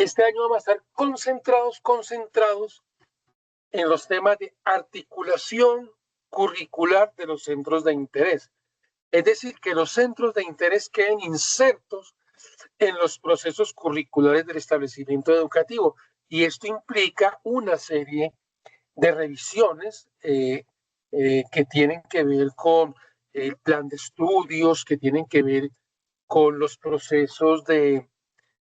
Este año vamos a estar concentrados en los temas de articulación curricular de los centros de interés. Es decir, que los centros de interés queden insertos en los procesos curriculares del establecimiento educativo. Y esto implica una serie de revisiones que tienen que ver con el plan de estudios, que tienen que ver con los procesos de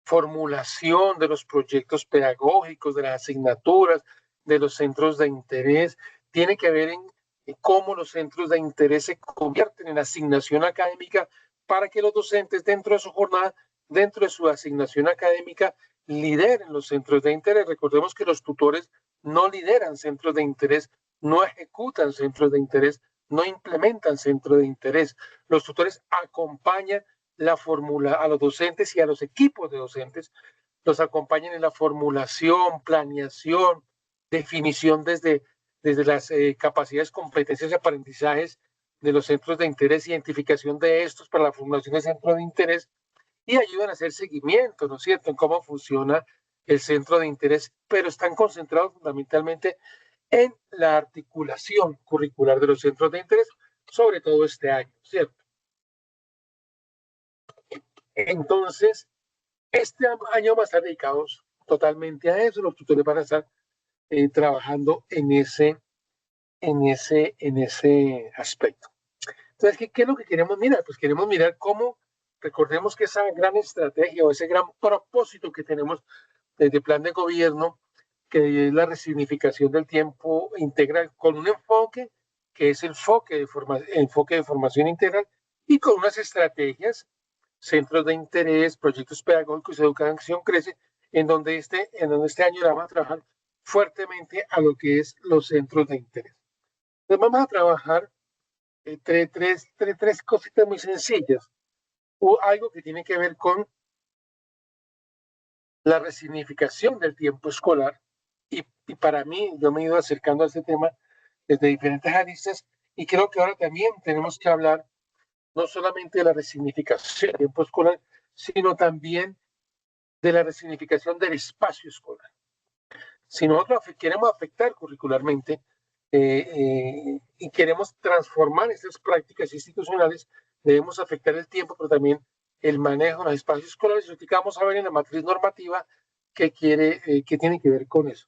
formulación de los proyectos pedagógicos, de las asignaturas, de los centros de interés. Tiene que ver en cómo los centros de interés se convierten en asignación académica para que los docentes dentro de su jornada, dentro de su asignación académica, lideren los centros de interés. Recordemos que los tutores no lideran centros de interés, no ejecutan centros de interés, no implementan centros de interés. Los tutores acompañan la fórmula a los docentes y a los equipos de docentes, los acompañan en la formulación, planeación, definición desde las capacidades, competencias y aprendizajes de los centros de interés, identificación de estos para la formulación de centros de interés y ayudan a hacer seguimiento, ¿no es cierto?, en cómo funciona el centro de interés, pero están concentrados fundamentalmente en la articulación curricular de los centros de interés, sobre todo este año, ¿cierto? Entonces, este año va a estar dedicados totalmente a eso. Los tutores van a estar trabajando en ese aspecto. Entonces, ¿qué es lo que queremos mirar? Pues queremos mirar cómo, recordemos que esa gran estrategia o ese gran propósito que tenemos desde el plan de gobierno, que es la resignificación del tiempo integral, con un enfoque que es el enfoque de formación integral y con unas estrategias, centros de interés, proyectos pedagógicos, educación crece, en donde este año vamos a trabajar fuertemente a lo que es los centros de interés. Entonces vamos a trabajar tres cositas muy sencillas. O algo que tiene que ver con la resignificación del tiempo escolar. Y para mí, yo me he ido acercando a este tema desde diferentes aristas y creo que ahora también tenemos que hablar no solamente de la resignificación del tiempo escolar, sino también de la resignificación del espacio escolar. Si nosotros queremos afectar curricularmente y queremos transformar estas prácticas institucionales, debemos afectar el tiempo, pero también el manejo de los espacios escolares. Y vamos a ver en la matriz normativa que tiene que ver con eso.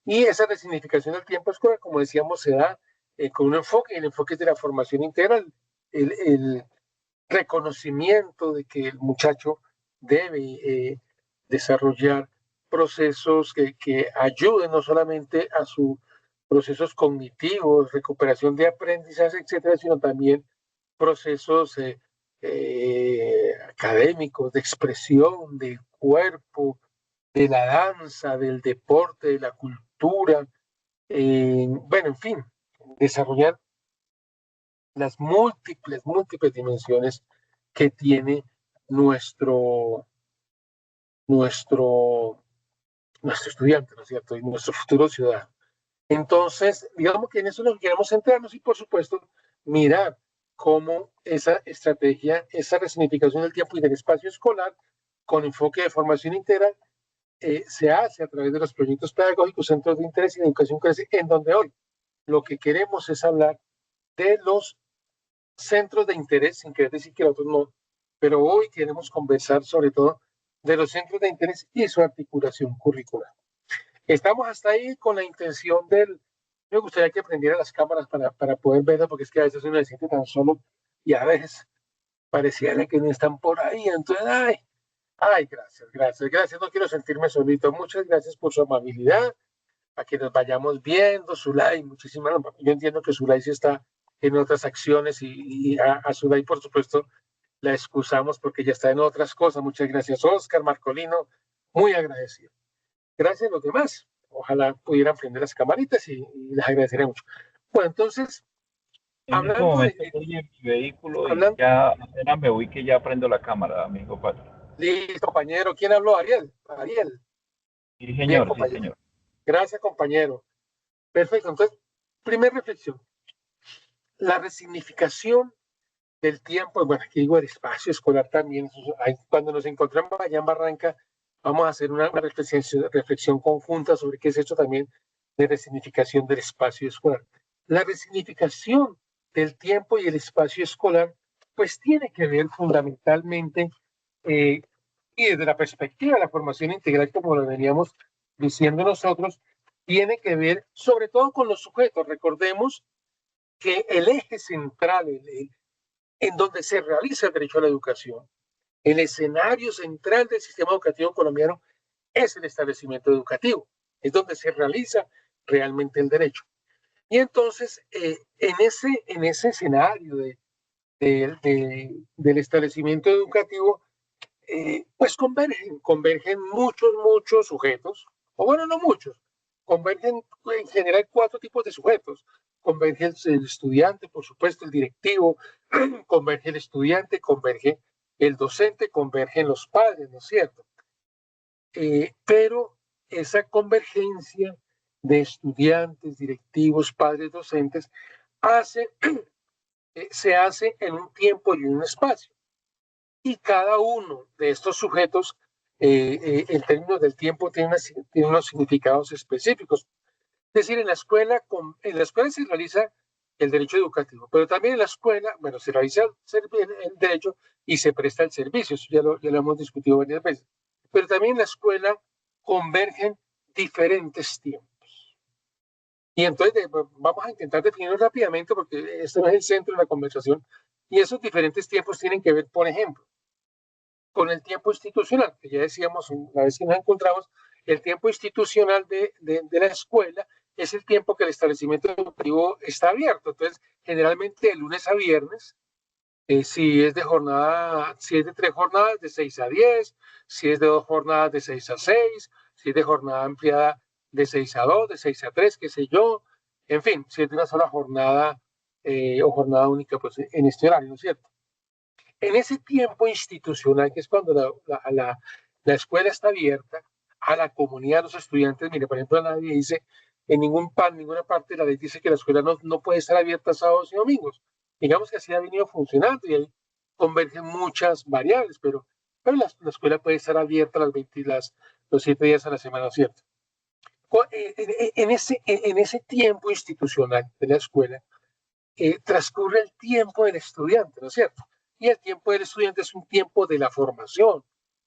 Y esa resignificación del tiempo escolar, como decíamos, se da con un enfoque, el enfoque es de la formación integral, el reconocimiento de que el muchacho debe desarrollar procesos que ayuden no solamente a sus procesos cognitivos, recuperación de aprendizaje, etcétera, sino también procesos académicos, de expresión, del cuerpo, de la danza, del deporte, de la cultura, bueno, en fin, desarrollar las múltiples dimensiones que tiene nuestro estudiante, ¿no es cierto? Y nuestro futuro ciudadano. Entonces, digamos que en eso es lo que queremos centrarnos y, por supuesto, mirar cómo esa estrategia, esa resignificación del tiempo y del espacio escolar, con enfoque de formación integral, se hace a través de los proyectos pedagógicos, centros de interés y de educación crece, en donde hoy lo que queremos es hablar de los centros de interés, sin querer decir que otros no, pero hoy queremos conversar sobre todo de los centros de interés y su articulación curricular. Estamos hasta ahí con la intención me gustaría que aprendiera las cámaras para poder verlas, porque es que a veces uno se siente tan solo y a veces pareciera que no están por ahí, entonces, gracias, no quiero sentirme solito, muchas gracias por su amabilidad, a que nos vayamos viendo, Zulay, muchísimas, yo entiendo que Zulay sí está en otras acciones y a Zulay, por supuesto, la excusamos porque ya está en otras cosas. Muchas gracias, Oscar, Marcolino, muy agradecido. Gracias a los demás. Ojalá pudieran prender las camaritas y les agradeceré mucho. Bueno, entonces, En este hablando momento estoy en mi vehículo y hablando, ya apenas me ubique ya prendo la cámara, amigo Pato. listo, compañero. ¿Quién habló? Ariel. Ariel. Sí, Bien, señor, sí, compañero. señor. Gracias, compañero. Perfecto. Entonces, primera reflexión. La resignificación del tiempo, bueno, aquí digo el espacio escolar también. Cuando nos encontramos allá en Barranca, vamos a hacer una reflexión conjunta sobre qué es esto también de resignificación del espacio escolar. La resignificación del tiempo y el espacio escolar, pues tiene que ver fundamentalmente, y desde la perspectiva de la formación integral, como lo veníamos diciendo nosotros, tiene que ver sobre todo con los sujetos. Recordemos que el eje central en donde se realiza el derecho a la educación, el escenario central del sistema educativo colombiano es el establecimiento educativo, es donde se realiza realmente el derecho. Y entonces, en ese escenario del establecimiento educativo, pues convergen muchos sujetos, o bueno, no muchos, convergen en general 4 tipos de sujetos. Converge el estudiante, por supuesto, el directivo, converge el estudiante, converge el docente, convergen los padres, ¿no es cierto? Pero esa convergencia de estudiantes, directivos, padres, docentes, se hace en un tiempo y en un espacio. Y cada uno de estos sujetos, en términos del tiempo, tiene unos significados específicos. Es decir, en la escuela se realiza el derecho educativo, pero también en la escuela, bueno, se realiza el derecho y se presta el servicio, eso ya lo hemos discutido varias veces. Pero también en la escuela convergen diferentes tiempos. Y entonces vamos a intentar definirlo rápidamente porque este no es el centro de la conversación. Y esos diferentes tiempos tienen que ver, por ejemplo, con el tiempo institucional, que ya decíamos una vez que nos encontramos, el tiempo institucional de la escuela es el tiempo que el establecimiento educativo está abierto. Entonces, generalmente de lunes a viernes, si es de 3 jornadas, de 6 a 10, si es de 2 jornadas, de 6 a 6, si es de jornada ampliada, de 6 a 2, de 6 a 3, qué sé yo. En fin, si es de una sola jornada o jornada única, pues en este horario, ¿no es cierto? En ese tiempo institucional, que es cuando la escuela está abierta a la comunidad, a los estudiantes, mire, por ejemplo, nadie dice, en ninguna parte de la ley dice que la escuela no puede estar abierta sábados y domingos. Digamos que así ha venido funcionando y ahí convergen muchas variables, pero la escuela puede estar abierta los 7 días a la semana, ¿cierto? En ese tiempo institucional de la escuela, transcurre el tiempo del estudiante, ¿no es cierto? Y el tiempo del estudiante es un tiempo de la formación,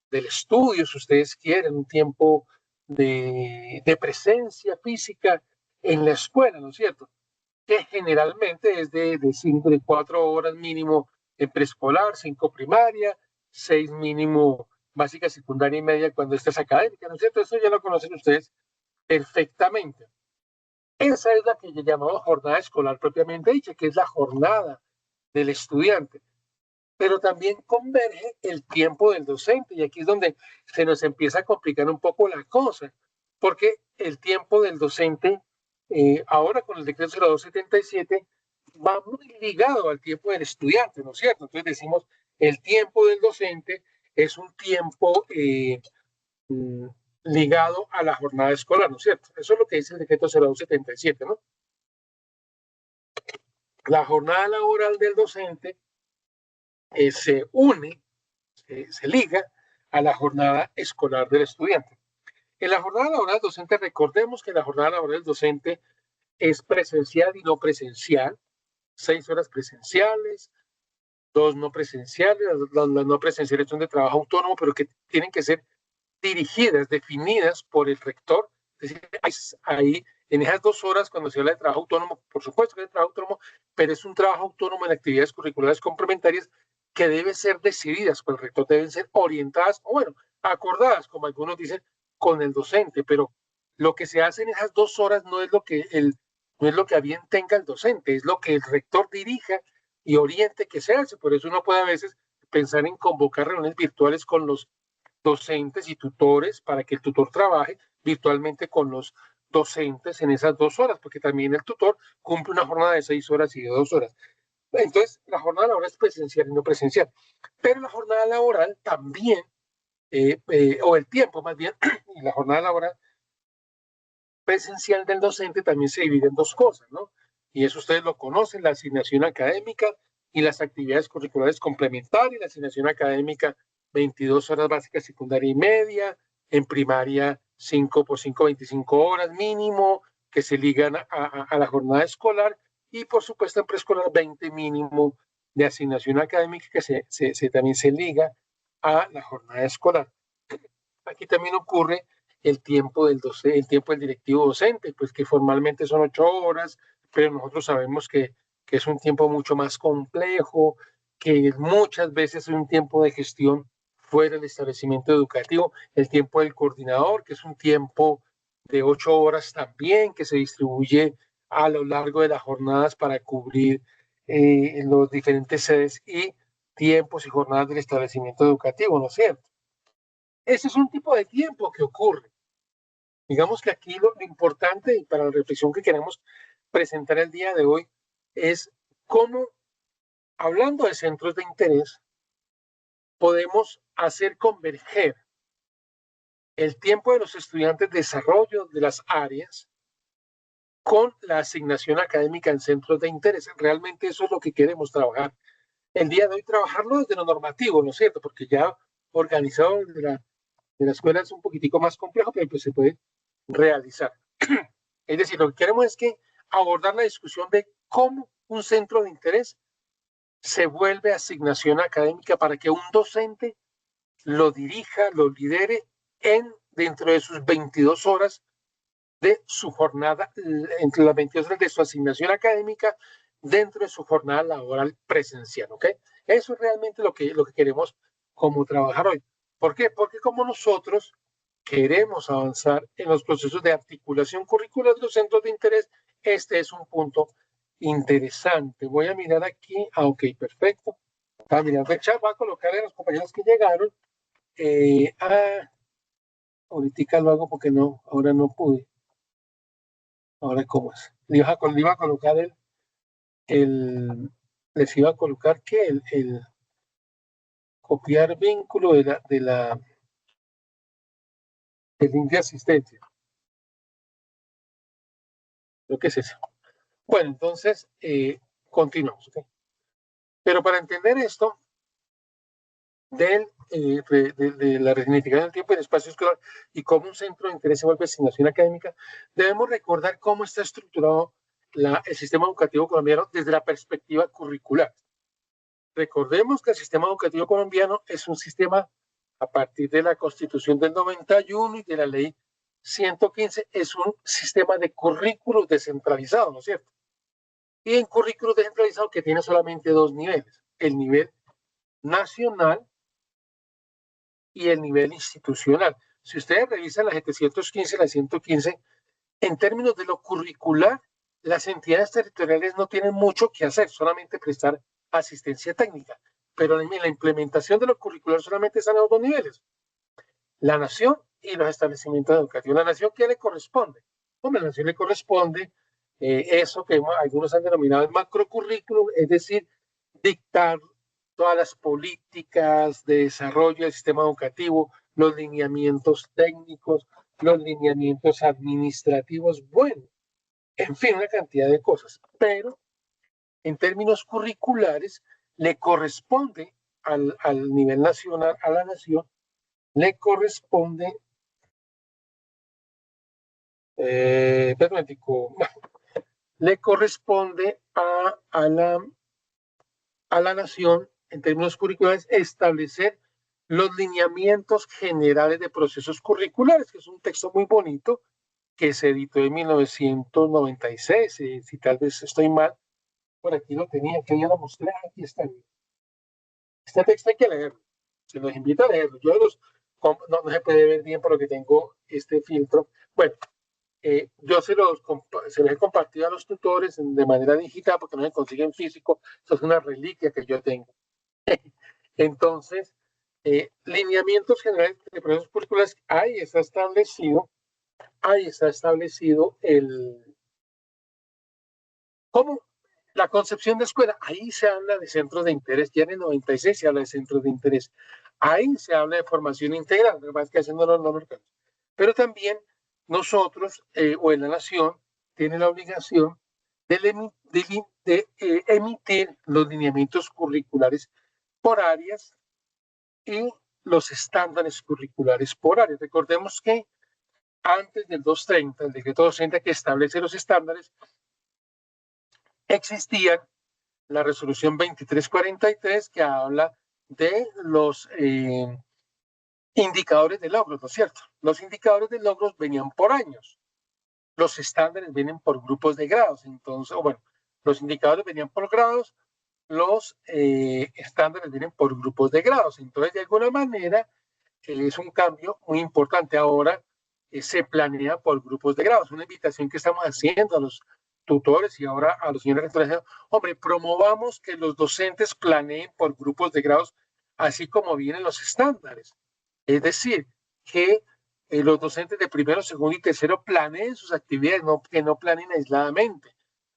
del estudio, si ustedes quieren, un tiempo de presencia física en la escuela, ¿no es cierto? Que generalmente es de 4 horas mínimo en preescolar, 5 primaria, 6 mínimo básica, secundaria y media cuando esta es académica, ¿no es cierto? Eso ya lo conocen ustedes perfectamente. Esa es la que llamamos jornada escolar propiamente dicha, que es la jornada del estudiante. Pero también converge el tiempo del docente, y aquí es donde se nos empieza a complicar un poco la cosa, porque el tiempo del docente, ahora con el decreto 0277, va muy ligado al tiempo del estudiante, ¿no es cierto? Entonces decimos, el tiempo del docente es un tiempo ligado a la jornada escolar, ¿no es cierto? Eso es lo que dice el decreto 0277, ¿no? La jornada laboral del docente se une, se liga a la jornada escolar del estudiante. En la jornada laboral del docente, recordemos que la jornada laboral del docente es presencial y no presencial, 6 horas presenciales, 2 no presenciales, las no presenciales son de trabajo autónomo, pero que tienen que ser dirigidas, definidas por el rector. Es decir, ahí en esas 2 horas, cuando se habla de trabajo autónomo, por supuesto que es trabajo autónomo, pero es un trabajo autónomo en actividades curriculares complementarias que deben ser decididas por el rector, deben ser orientadas, o bueno, acordadas, como algunos dicen, con el docente, pero lo que se hace en esas 2 horas no es lo que a bien tenga el docente, es lo que el rector dirija y oriente que se hace. Por eso uno puede a veces pensar en convocar reuniones virtuales con los docentes y tutores para que el tutor trabaje virtualmente con los docentes en esas 2 horas, porque también el tutor cumple una jornada de 6 horas y de 2 horas. Entonces, la laboral es presencial y no presencial, pero la jornada laboral también, o el tiempo más bien, y la jornada laboral presencial del docente también se divide en 2 cosas, ¿no? Y eso ustedes lo conocen, la asignación académica y las actividades curriculares complementarias, la asignación académica 22 horas básicas, secundaria y media, en primaria 5 por 5, 25 horas mínimo, que se ligan a la jornada escolar, y por supuesto en preescolar 20 mínimo de asignación académica, que también se liga a la jornada escolar. Aquí también ocurre el tiempo el tiempo del directivo docente, pues que formalmente son 8 horas, pero nosotros sabemos que es un tiempo mucho más complejo, que muchas veces es un tiempo de gestión fuera del establecimiento educativo, el tiempo del coordinador, que es un tiempo de 8 horas también, que se distribuye a lo largo de las jornadas para cubrir los diferentes sedes y tiempos y jornadas del establecimiento educativo, ¿no es cierto? Ese es un tipo de tiempo que ocurre. Digamos que aquí lo importante y para la reflexión que queremos presentar el día de hoy es cómo, hablando de centros de interés, podemos hacer converger el tiempo de los estudiantes de desarrollo de las áreas con la asignación académica en centros de interés. Realmente eso es lo que queremos trabajar el día de hoy, trabajarlo desde lo normativo, ¿no es cierto? Porque ya organizado desde la escuela es un poquitico más complejo, pero pues se puede realizar. Es decir, lo que queremos es que abordar la discusión de cómo un centro de interés se vuelve asignación académica para que un docente lo dirija, lo lidere dentro de sus 22 horas de su jornada, entre las 22 horas de su asignación académica, dentro de su jornada laboral presencial, ¿ok? Eso es realmente lo que queremos como trabajar hoy. ¿Por qué? Porque como nosotros queremos avanzar en los procesos de articulación curricular de los centros de interés, este es un punto interesante. Voy a mirar aquí, ok, perfecto. Estaba mirando el chat, voy a colocarle a los compañeros que llegaron. Ahorita lo hago porque no, ahora no pude. Ahora, ¿cómo es? Le iba a colocar les iba a colocar que el copiar vínculo del link de asistencia. Creo que es eso. Bueno, entonces, continuamos. ¿Okay? Pero para entender esto, de la resignificación del tiempo y del espacio escolar y cómo un centro de interés se vuelve asignación académica, debemos recordar cómo está estructurado el sistema educativo colombiano desde la perspectiva curricular. Recordemos que el sistema educativo colombiano es un sistema, a partir de la Constitución del 91 y de la Ley 115, es un sistema de currículos descentralizado, ¿no es cierto? Y en currículos descentralizados que tiene solamente dos niveles, el nivel nacional y el nivel institucional. Si ustedes revisan la 715 y la 115, en términos de lo curricular, las entidades territoriales no tienen mucho que hacer, solamente prestar asistencia técnica. Pero en la implementación de lo curricular solamente están a los dos niveles, la nación y los establecimientos educativos. ¿La nación qué le corresponde? Hombre, a la nación le corresponde eso que algunos han denominado el macrocurrículum, es decir, dictar todas las políticas de desarrollo del sistema educativo, los lineamientos técnicos, los lineamientos administrativos, bueno, en fin, una cantidad de cosas. Pero en términos curriculares, le corresponde al nivel nacional, a la nación, le corresponde, le corresponde a la nación, en términos curriculares, establecer los lineamientos generales de procesos curriculares, que es un texto muy bonito que se editó en 1996, si tal vez estoy mal, por aquí lo tenía, que ya lo mostré, aquí está. Este texto hay que leerlo, se los invito a leerlo. No se puede ver bien por lo que tengo este filtro. Bueno, yo se los he compartido a los tutores de manera digital porque no se consigue en físico. Esto es una reliquia que yo tengo. Entonces, lineamientos generales de procesos curriculares, ahí está establecido cómo la concepción de escuela. Ahí se habla de centros de interés, ya en el 96 se habla de centros de interés. Ahí se habla de formación integral, además que haciéndolo no mercados. Pero también nosotros, o en la nación, tiene la obligación de emitir los lineamientos curriculares por áreas y los estándares curriculares por área. Recordemos que antes del 230, el decreto 230 que establece los estándares, existía la resolución 2343 que habla de los indicadores de logros, ¿no es cierto? Los indicadores de logros venían por años. Los estándares vienen por grupos de grados. Entonces, bueno, los indicadores venían por grados, los estándares vienen por grupos de grados. Entonces, de alguna manera, es un cambio muy importante. Ahora se planea por grupos de grados. Una invitación que estamos haciendo a los tutores y ahora a los señores rectores. Hombre, promovamos que los docentes planeen por grupos de grados, así como vienen los estándares. Es decir, que los docentes de primero, segundo y tercero planeen sus actividades, que no planeen aisladamente.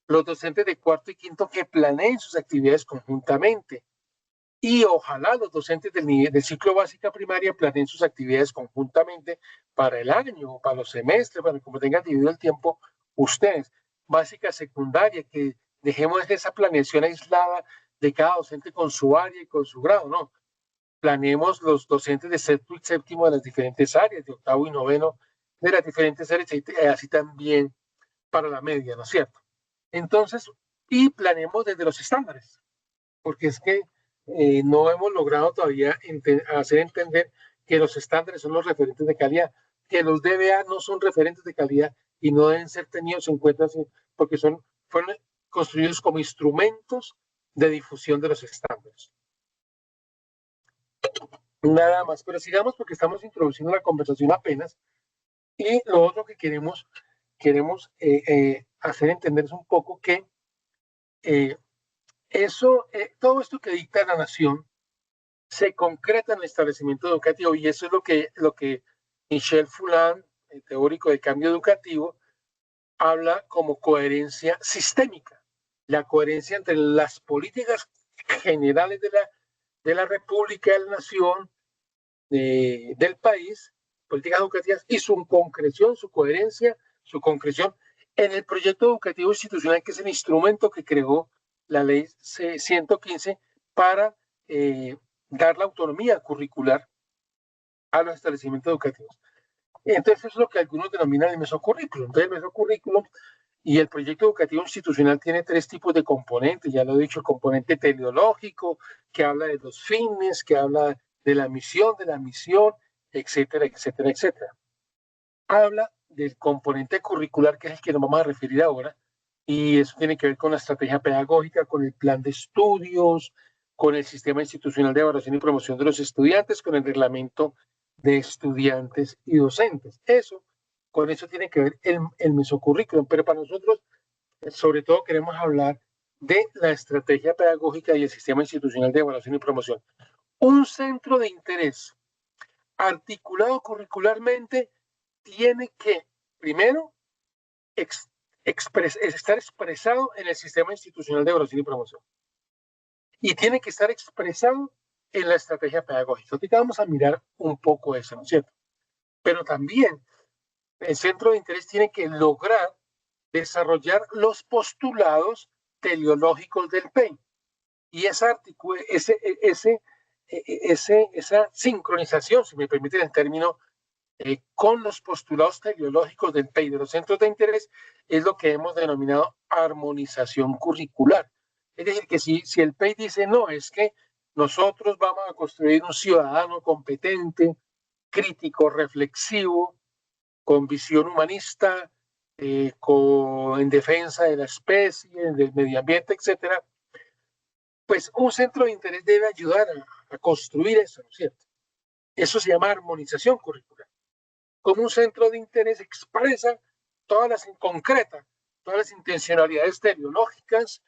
Los docentes de cuarto y quinto que planeen sus actividades conjuntamente. Y ojalá los docentes del ciclo básica primaria planeen sus actividades conjuntamente para el año, para los semestres, para como tengan dividido el tiempo ustedes. Básica secundaria, que dejemos esa planeación aislada de cada docente con su área y con su grado, no. Planeemos los docentes de sexto y séptimo de las diferentes áreas, de octavo y noveno de las diferentes áreas, y así también para la media, ¿no es cierto? Entonces, y planeemos desde los estándares, porque es que no hemos logrado todavía hacer entender que los estándares son los referentes de calidad, que los DBA no son referentes de calidad y no deben ser tenidos en cuenta porque fueron construidos como instrumentos de difusión de los estándares. Nada más, pero sigamos porque estamos introduciendo la conversación apenas y lo otro que queremos hacer entender es un poco que todo esto que dicta la nación se concreta en el establecimiento educativo y eso es lo que Michel Fouland, el teórico del cambio educativo, habla como coherencia sistémica, la coherencia entre las políticas generales de la República, de la Nación, del país, políticas educativas y su concreción, su coherencia, su concreción en el proyecto educativo institucional, que es el instrumento que creó la ley 115 para dar la autonomía curricular a los establecimientos educativos. Entonces, eso es lo que algunos denominan el mesocurrículo. Entonces, el mesocurrículo y el proyecto educativo institucional tiene tres tipos de componentes. Ya lo he dicho, el componente teleológico, que habla de los fines, que habla de la misión, etcétera, etcétera, etcétera. Habla del componente curricular, que es el que nos vamos a referir ahora, y eso tiene que ver con la estrategia pedagógica, con el plan de estudios, con el sistema institucional de evaluación y promoción de los estudiantes, con el reglamento de estudiantes y docentes. Con eso tiene que ver el mesocurrículum, pero para nosotros, sobre todo, queremos hablar de la estrategia pedagógica y el sistema institucional de evaluación y promoción. Un centro de interés articulado curricularmente tiene que, primero, estar expresado en el sistema institucional de evaluación y promoción. Y tiene que estar expresado en la estrategia pedagógica. Ahorita vamos a mirar un poco eso, ¿no es cierto? Pero también el centro de interés tiene que lograr desarrollar los postulados teleológicos del PEI. Y esa sincronización, si me permiten el término, con los postulados teleológicos del PEI de los centros de interés es lo que hemos denominado armonización curricular. Es decir, que si el PEI dice, no, es que nosotros vamos a construir un ciudadano competente, crítico, reflexivo, con visión humanista, en defensa de la especie, del medio ambiente, etcétera, pues un centro de interés debe ayudar a construir eso, ¿no es cierto? Eso se llama armonización curricular. Como un centro de interés expresa concreta todas las intencionalidades teleológicas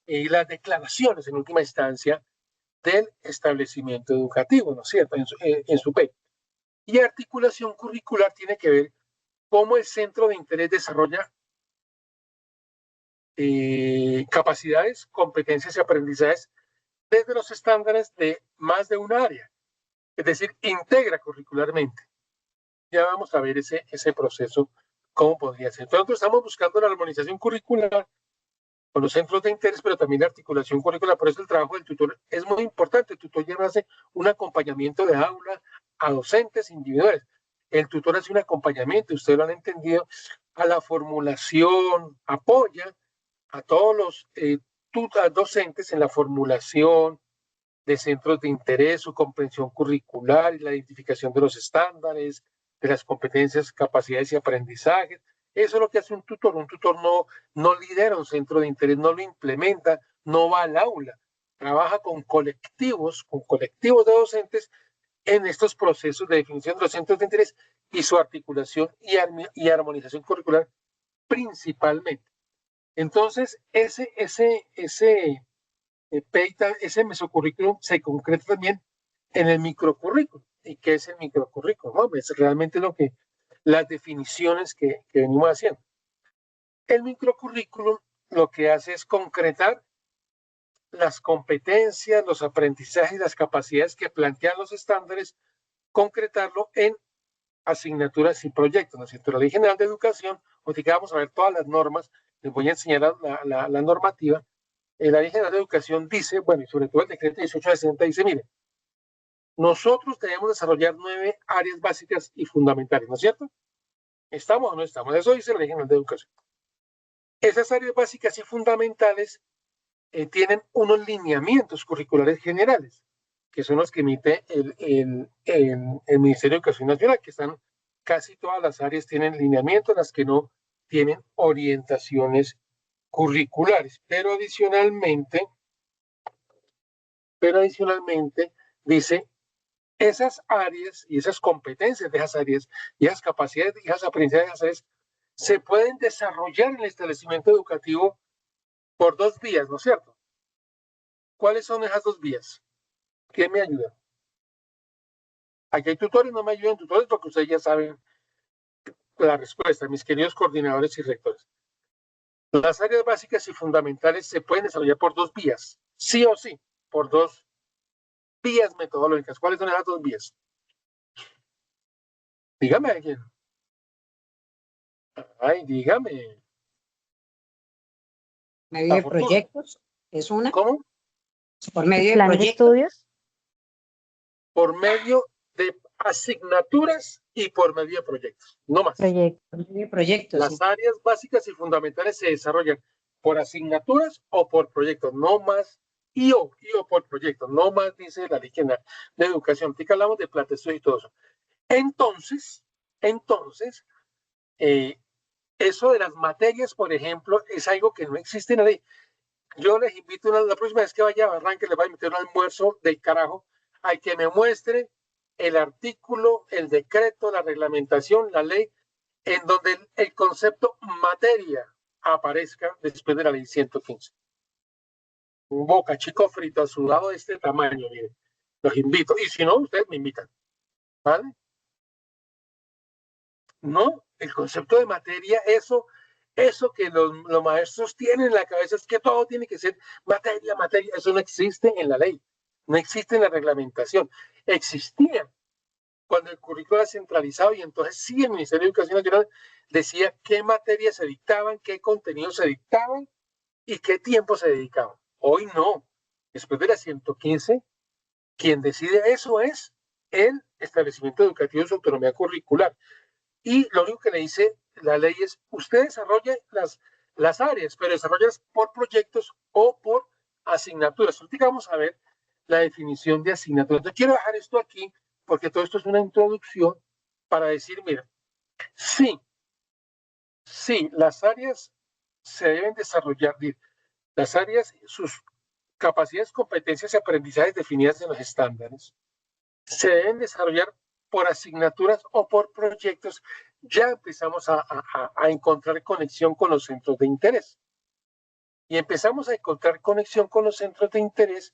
y las declaraciones, en última instancia, del establecimiento educativo, ¿no es cierto?, en su PEI. Y articulación curricular tiene que ver cómo el centro de interés desarrolla capacidades, competencias y aprendizajes desde los estándares de más de una área, es decir, integra curricularmente. Ya vamos a ver ese proceso, cómo podría ser. Nosotros estamos buscando la armonización curricular con los centros de interés, pero también la articulación curricular. Por eso el trabajo del tutor es muy importante. El tutor ya hace un acompañamiento de aula, a docentes individuales. El tutor hace un acompañamiento, ustedes lo han entendido, a la formulación, apoya a todos los docentes en la formulación de centros de interés, su comprensión curricular y la identificación de los estándares, de las competencias, capacidades y aprendizajes. Eso es lo que hace un tutor. Un tutor no lidera un centro de interés, no lo implementa, no va al aula. Trabaja con colectivos de docentes en estos procesos de definición de los centros de interés y su articulación y armonización curricular principalmente. Entonces, ese mesocurrículum se concreta también en el microcurrículum. ¿Y qué es el microcurrículum? ¿No? Es realmente las definiciones que venimos haciendo. El microcurrículum lo que hace es concretar las competencias, los aprendizajes y las capacidades que plantean los estándares, concretarlo en asignaturas y proyectos, ¿no es cierto? La Ley General de Educación, ahorita vamos a ver todas las normas, les voy a enseñar la normativa. La Ley General de Educación dice, bueno, y sobre todo el decreto 1860 dice, mire, nosotros debemos desarrollar 9 áreas básicas y fundamentales, ¿no es cierto? ¿Estamos o no estamos? Eso dice la Ley General de Educación. Esas áreas básicas y fundamentales tienen unos lineamientos curriculares generales, que son los que emite el Ministerio de Educación Nacional, que están casi todas las áreas tienen lineamientos, las que no tienen orientaciones curriculares, pero adicionalmente dice esas áreas y esas competencias de esas áreas y esas capacidades y esas aprendizajes de esas áreas se pueden desarrollar en el establecimiento educativo por 2 vías, ¿no es cierto? ¿Cuáles son esas 2 vías? ¿Quién me ayuda? Aquí hay tutores, no me ayudan tutores porque ustedes ya saben la respuesta, mis queridos coordinadores y rectores. Las áreas básicas y fundamentales se pueden desarrollar por 2 vías, sí o sí, por 2 vías metodológicas. ¿Cuáles son esas 2 vías? Dígame a alguien. Ay, dígame. Medio de proyectos, es una. ¿Cómo? Por medio de plan de estudios. Por medio de asignaturas y por medio de proyectos, no más. Proyectos. Las áreas básicas y fundamentales se desarrollan por asignaturas o por proyectos, no más y o por proyectos, no más dice la Ley General de Educación. Aquí hablamos de plan de estudio y todo eso. Entonces, eso de las materias, por ejemplo, es algo que no existe en la ley. Yo les invito la próxima vez que vaya a Barranca, les voy a invitar un almuerzo del carajo al que me muestre el artículo, el decreto, la reglamentación, la ley, en donde el concepto materia aparezca después de la ley 115. Un boca chico frito sudado de este tamaño, miren. Los invito. Y si no, ustedes me invitan. ¿Vale? No, el concepto de materia, eso que los maestros tienen en la cabeza es que todo tiene que ser materia, eso no existe en la ley, no existe en la reglamentación. Existía cuando el currículo era centralizado y entonces sí el Ministerio de Educación Nacional decía qué materias se dictaban, qué contenidos se dictaban y qué tiempo se dedicaban. Hoy no. Después de la 115, quien decide eso es el establecimiento educativo de su autonomía curricular. Y lo único que le dice la ley es, usted desarrolle las áreas, pero desarrollas por proyectos o por asignaturas. Ahorita vamos a ver la definición de asignaturas. Yo quiero dejar esto aquí porque todo esto es una introducción para decir, mira, sí, las áreas se deben desarrollar, las áreas, sus capacidades, competencias y aprendizajes definidas en los estándares, se deben desarrollar por asignaturas o por proyectos. Ya empezamos a encontrar conexión con los centros de interés. Y empezamos a encontrar conexión con los centros de interés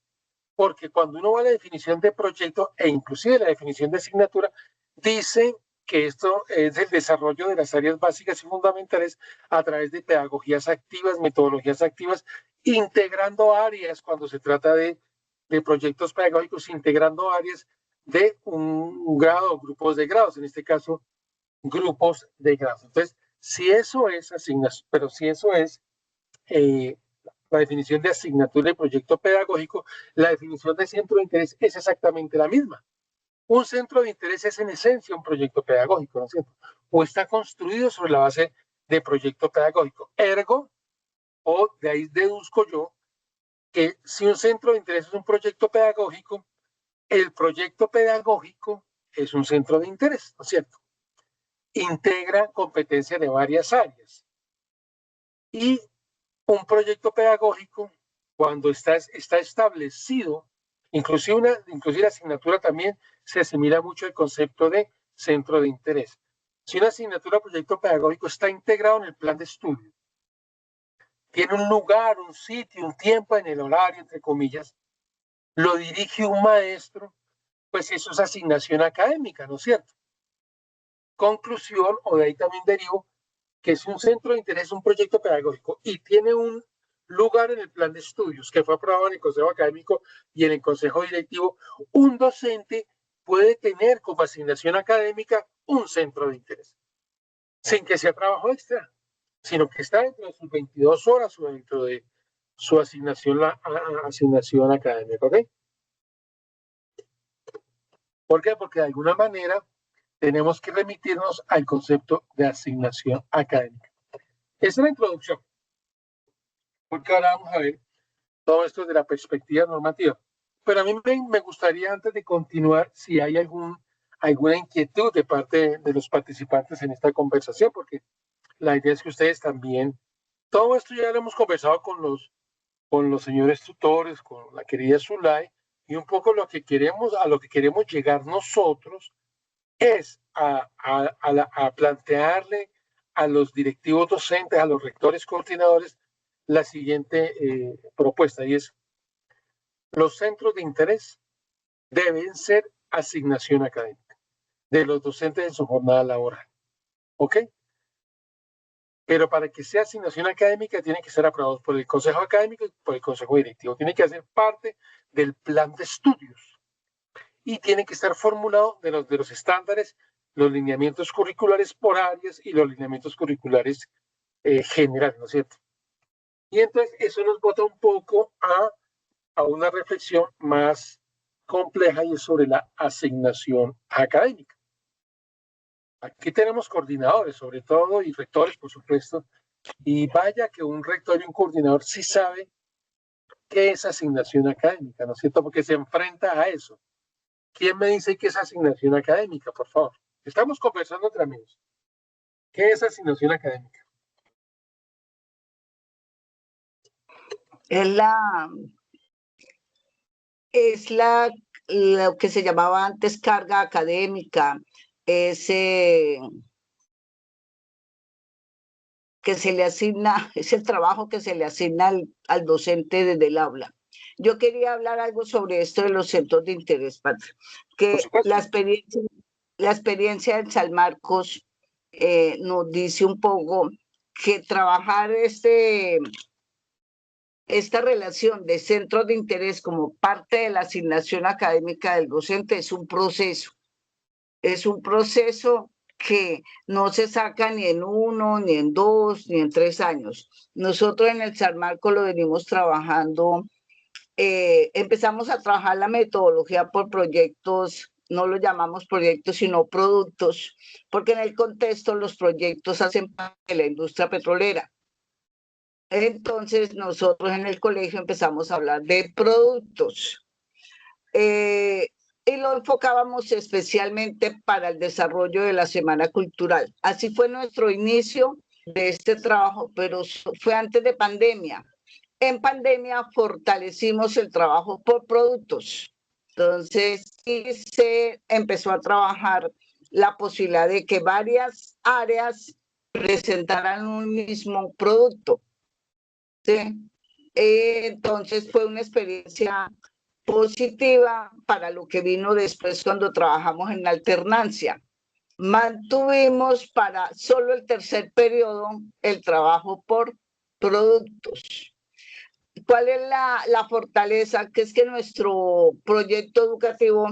porque cuando uno va a la definición de proyecto e inclusive la definición de asignatura, dice que esto es el desarrollo de las áreas básicas y fundamentales a través de pedagogías activas, metodologías activas, integrando áreas cuando se trata de proyectos pedagógicos, integrando áreas de un grado o grupos de grados, en este caso, grupos de grados. Entonces, si eso es asignación, pero si eso es la definición de asignatura y proyecto pedagógico, la definición de centro de interés es exactamente la misma. Un centro de interés es en esencia un proyecto pedagógico, ¿no es cierto? O está construido sobre la base de proyecto pedagógico. Ergo, o de ahí deduzco yo, que si un centro de interés es un proyecto pedagógico, el proyecto pedagógico es un centro de interés, ¿no es cierto? Integra competencia de varias áreas. Y un proyecto pedagógico, cuando está establecido, inclusive la asignatura también se asimila mucho al concepto de centro de interés. Si una asignatura o proyecto pedagógico está integrado en el plan de estudio, tiene un lugar, un sitio, un tiempo en el horario, entre comillas, lo dirige un maestro, pues eso es asignación académica, ¿no es cierto? Conclusión, o de ahí también derivo, que es un centro de interés, un proyecto pedagógico y tiene un lugar en el plan de estudios que fue aprobado en el Consejo Académico y en el Consejo Directivo, un docente puede tener como asignación académica un centro de interés, sin que sea trabajo extra, sino que está dentro de sus 22 horas o dentro de su asignación académica, ¿ok? ¿Por qué? Porque de alguna manera tenemos que remitirnos al concepto de asignación académica. Esa es la introducción, porque ahora vamos a ver todo esto de la perspectiva normativa. Pero a mí me gustaría, antes de continuar, si hay alguna inquietud de parte de los participantes en esta conversación, porque la idea es que ustedes también, todo esto ya lo hemos conversado con los señores tutores, con la querida Zulay, y un poco a lo que queremos llegar nosotros es a plantearle a los directivos docentes, a los rectores coordinadores, la siguiente propuesta, y es: los centros de interés deben ser asignación académica de los docentes en su jornada laboral, ¿ok? Pero para que sea asignación académica tiene que ser aprobado por el Consejo Académico y por el Consejo Directivo, tiene que hacer parte del plan de estudios y tiene que estar formulado de los estándares, los lineamientos curriculares por áreas y los lineamientos curriculares generales, ¿no es cierto? Y entonces eso nos bota un poco a una reflexión más compleja, y es sobre la asignación académica. Aquí tenemos coordinadores, sobre todo, y rectores, por supuesto, y vaya que un rector y un coordinador sí sabe qué es asignación académica, ¿no es cierto? Porque se enfrenta a eso. ¿Quién me dice qué es asignación académica, por favor? Estamos conversando entre amigos. ¿Qué es asignación académica? Es lo que se llamaba antes carga académica, que se le asigna, es el trabajo que se le asigna al docente desde el aula. Yo quería hablar algo sobre esto de los centros de interés, Patria, que la experiencia en San Marcos nos dice un poco que trabajar esta relación de centros de interés como parte de la asignación académica del docente es un proceso. Es un proceso que no se saca ni en 1, ni en 2, ni en 3 años. Nosotros en el San Marcos lo venimos trabajando, empezamos a trabajar la metodología por proyectos, no lo llamamos proyectos, sino productos, porque en el contexto los proyectos hacen parte de la industria petrolera. Entonces nosotros en el colegio empezamos a hablar de productos y lo enfocábamos especialmente para el desarrollo de la Semana Cultural. Así fue nuestro inicio de este trabajo, pero fue antes de pandemia. En pandemia fortalecimos el trabajo por productos. Entonces sí se empezó a trabajar la posibilidad de que varias áreas presentaran un mismo producto. ¿Sí? Entonces fue una experiencia positiva para lo que vino después cuando trabajamos en la alternancia. Mantuvimos para solo el tercer periodo el trabajo por productos. ¿Cuál es la fortaleza? Que es que nuestro proyecto educativo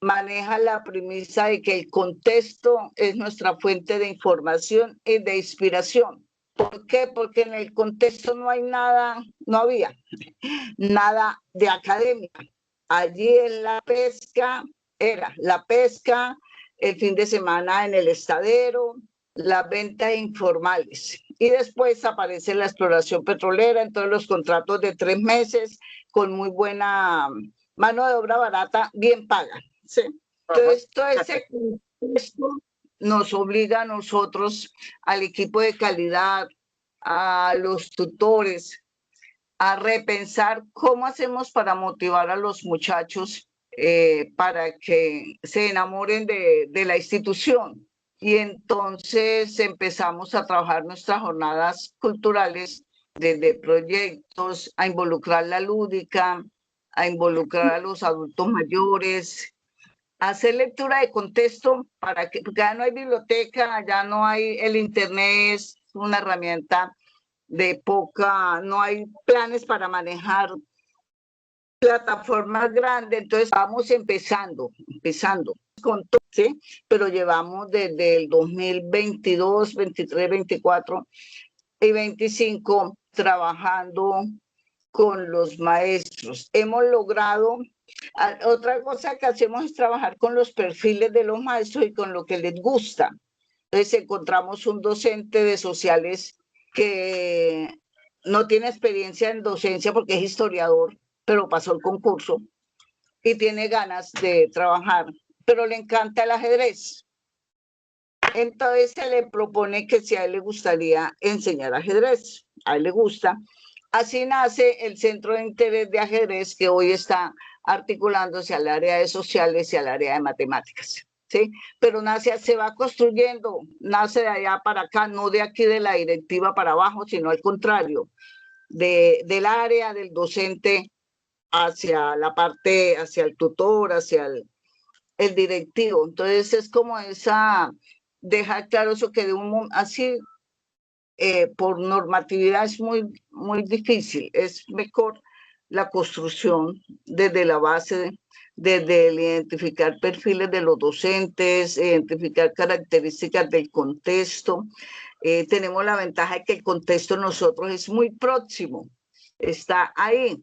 maneja la premisa de que el contexto es nuestra fuente de información y de inspiración. ¿Por qué? Porque en el contexto no había nada de academia. Allí en la pesca, era la pesca, el fin de semana en el estadero, las ventas informales. Y después aparece la exploración petrolera, entonces los contratos de 3 meses con muy buena mano de obra barata, bien paga. ¿Sí? Entonces, todo ese contexto nos obliga a nosotros, al equipo de calidad, a los tutores, a repensar cómo hacemos para motivar a los muchachos para que se enamoren de la institución. Y entonces empezamos a trabajar nuestras jornadas culturales desde proyectos, a involucrar la lúdica, a involucrar a los adultos mayores, a hacer lectura de contexto para que, porque ya no hay biblioteca, ya no hay, el internet es una herramienta de poca, no hay planes para manejar plataformas grandes, entonces vamos empezando con todo, ¿sí? Pero llevamos desde el 2022, 23, 24 y 25 trabajando con los maestros. Hemos logrado, otra cosa que hacemos es trabajar con los perfiles de los maestros y con lo que les gusta. Entonces encontramos un docente de sociales que no tiene experiencia en docencia porque es historiador, pero pasó el concurso y tiene ganas de trabajar, pero le encanta el ajedrez. Entonces se le propone que si a él le gustaría enseñar ajedrez, a él le gusta. Así nace el Centro de Interés de Ajedrez, que hoy está articulándose al área de sociales y al área de matemáticas. ¿Sí? Pero nace, se va construyendo, nace de allá para acá, no de aquí de la directiva para abajo, sino al contrario, del área del docente hacia la parte, hacia el tutor, hacia el directivo. Entonces es como esa, dejar claro eso que de un así, por normatividad es muy difícil, es mejor la construcción desde la base, desde el identificar perfiles de los docentes, identificar características del contexto. Tenemos la ventaja de que el contexto de nosotros es muy próximo, está ahí.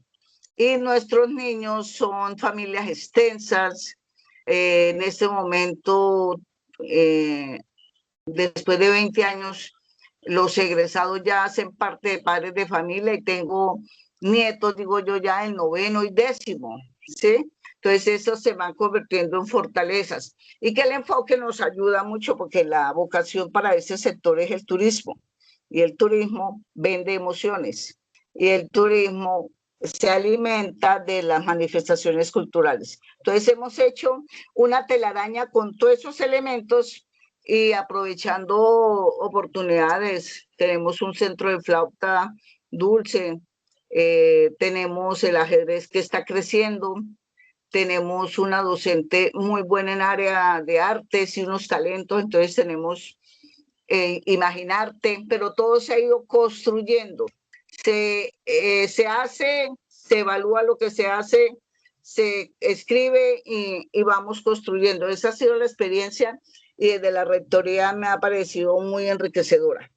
Y nuestros niños son familias extensas. En este momento, después de 20 años, los egresados ya hacen parte de padres de familia y tengo nietos, digo yo, ya en 9º y 10º, ¿sí? Entonces, esos se van convirtiendo en fortalezas. Y que el enfoque nos ayuda mucho porque la vocación para ese sector es el turismo. Y el turismo vende emociones. Y el turismo se alimenta de las manifestaciones culturales. Entonces, hemos hecho una telaraña con todos esos elementos y aprovechando oportunidades. Tenemos un centro de flauta dulce, tenemos el ajedrez que está creciendo, tenemos una docente muy buena en área de artes y unos talentos, entonces tenemos Imaginarte, pero todo se ha ido construyendo. Se hace, se evalúa lo que se hace, se escribe y vamos construyendo. Esa ha sido la experiencia y desde la rectoría me ha parecido muy enriquecedora.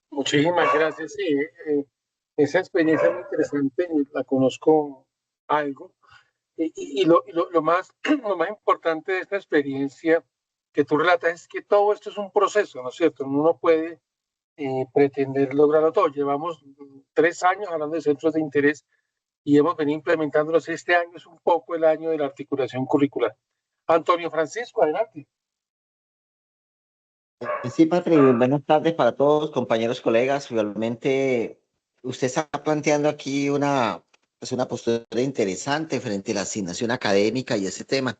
Muchísimas gracias. Sí, esa experiencia es muy interesante, la conozco algo. Lo más importante de esta experiencia que tú relatas es que todo esto es un proceso, ¿no es cierto? Uno no puede pretender lograrlo todo. Llevamos 3 años hablando de centros de interés y hemos venido implementándolos. Este año es un poco el año de la articulación curricular. Antonio Francisco, adelante. Sí, Patri, buenas tardes para todos, compañeros, colegas. Realmente usted está planteando aquí una postura interesante frente a la asignación académica y ese tema.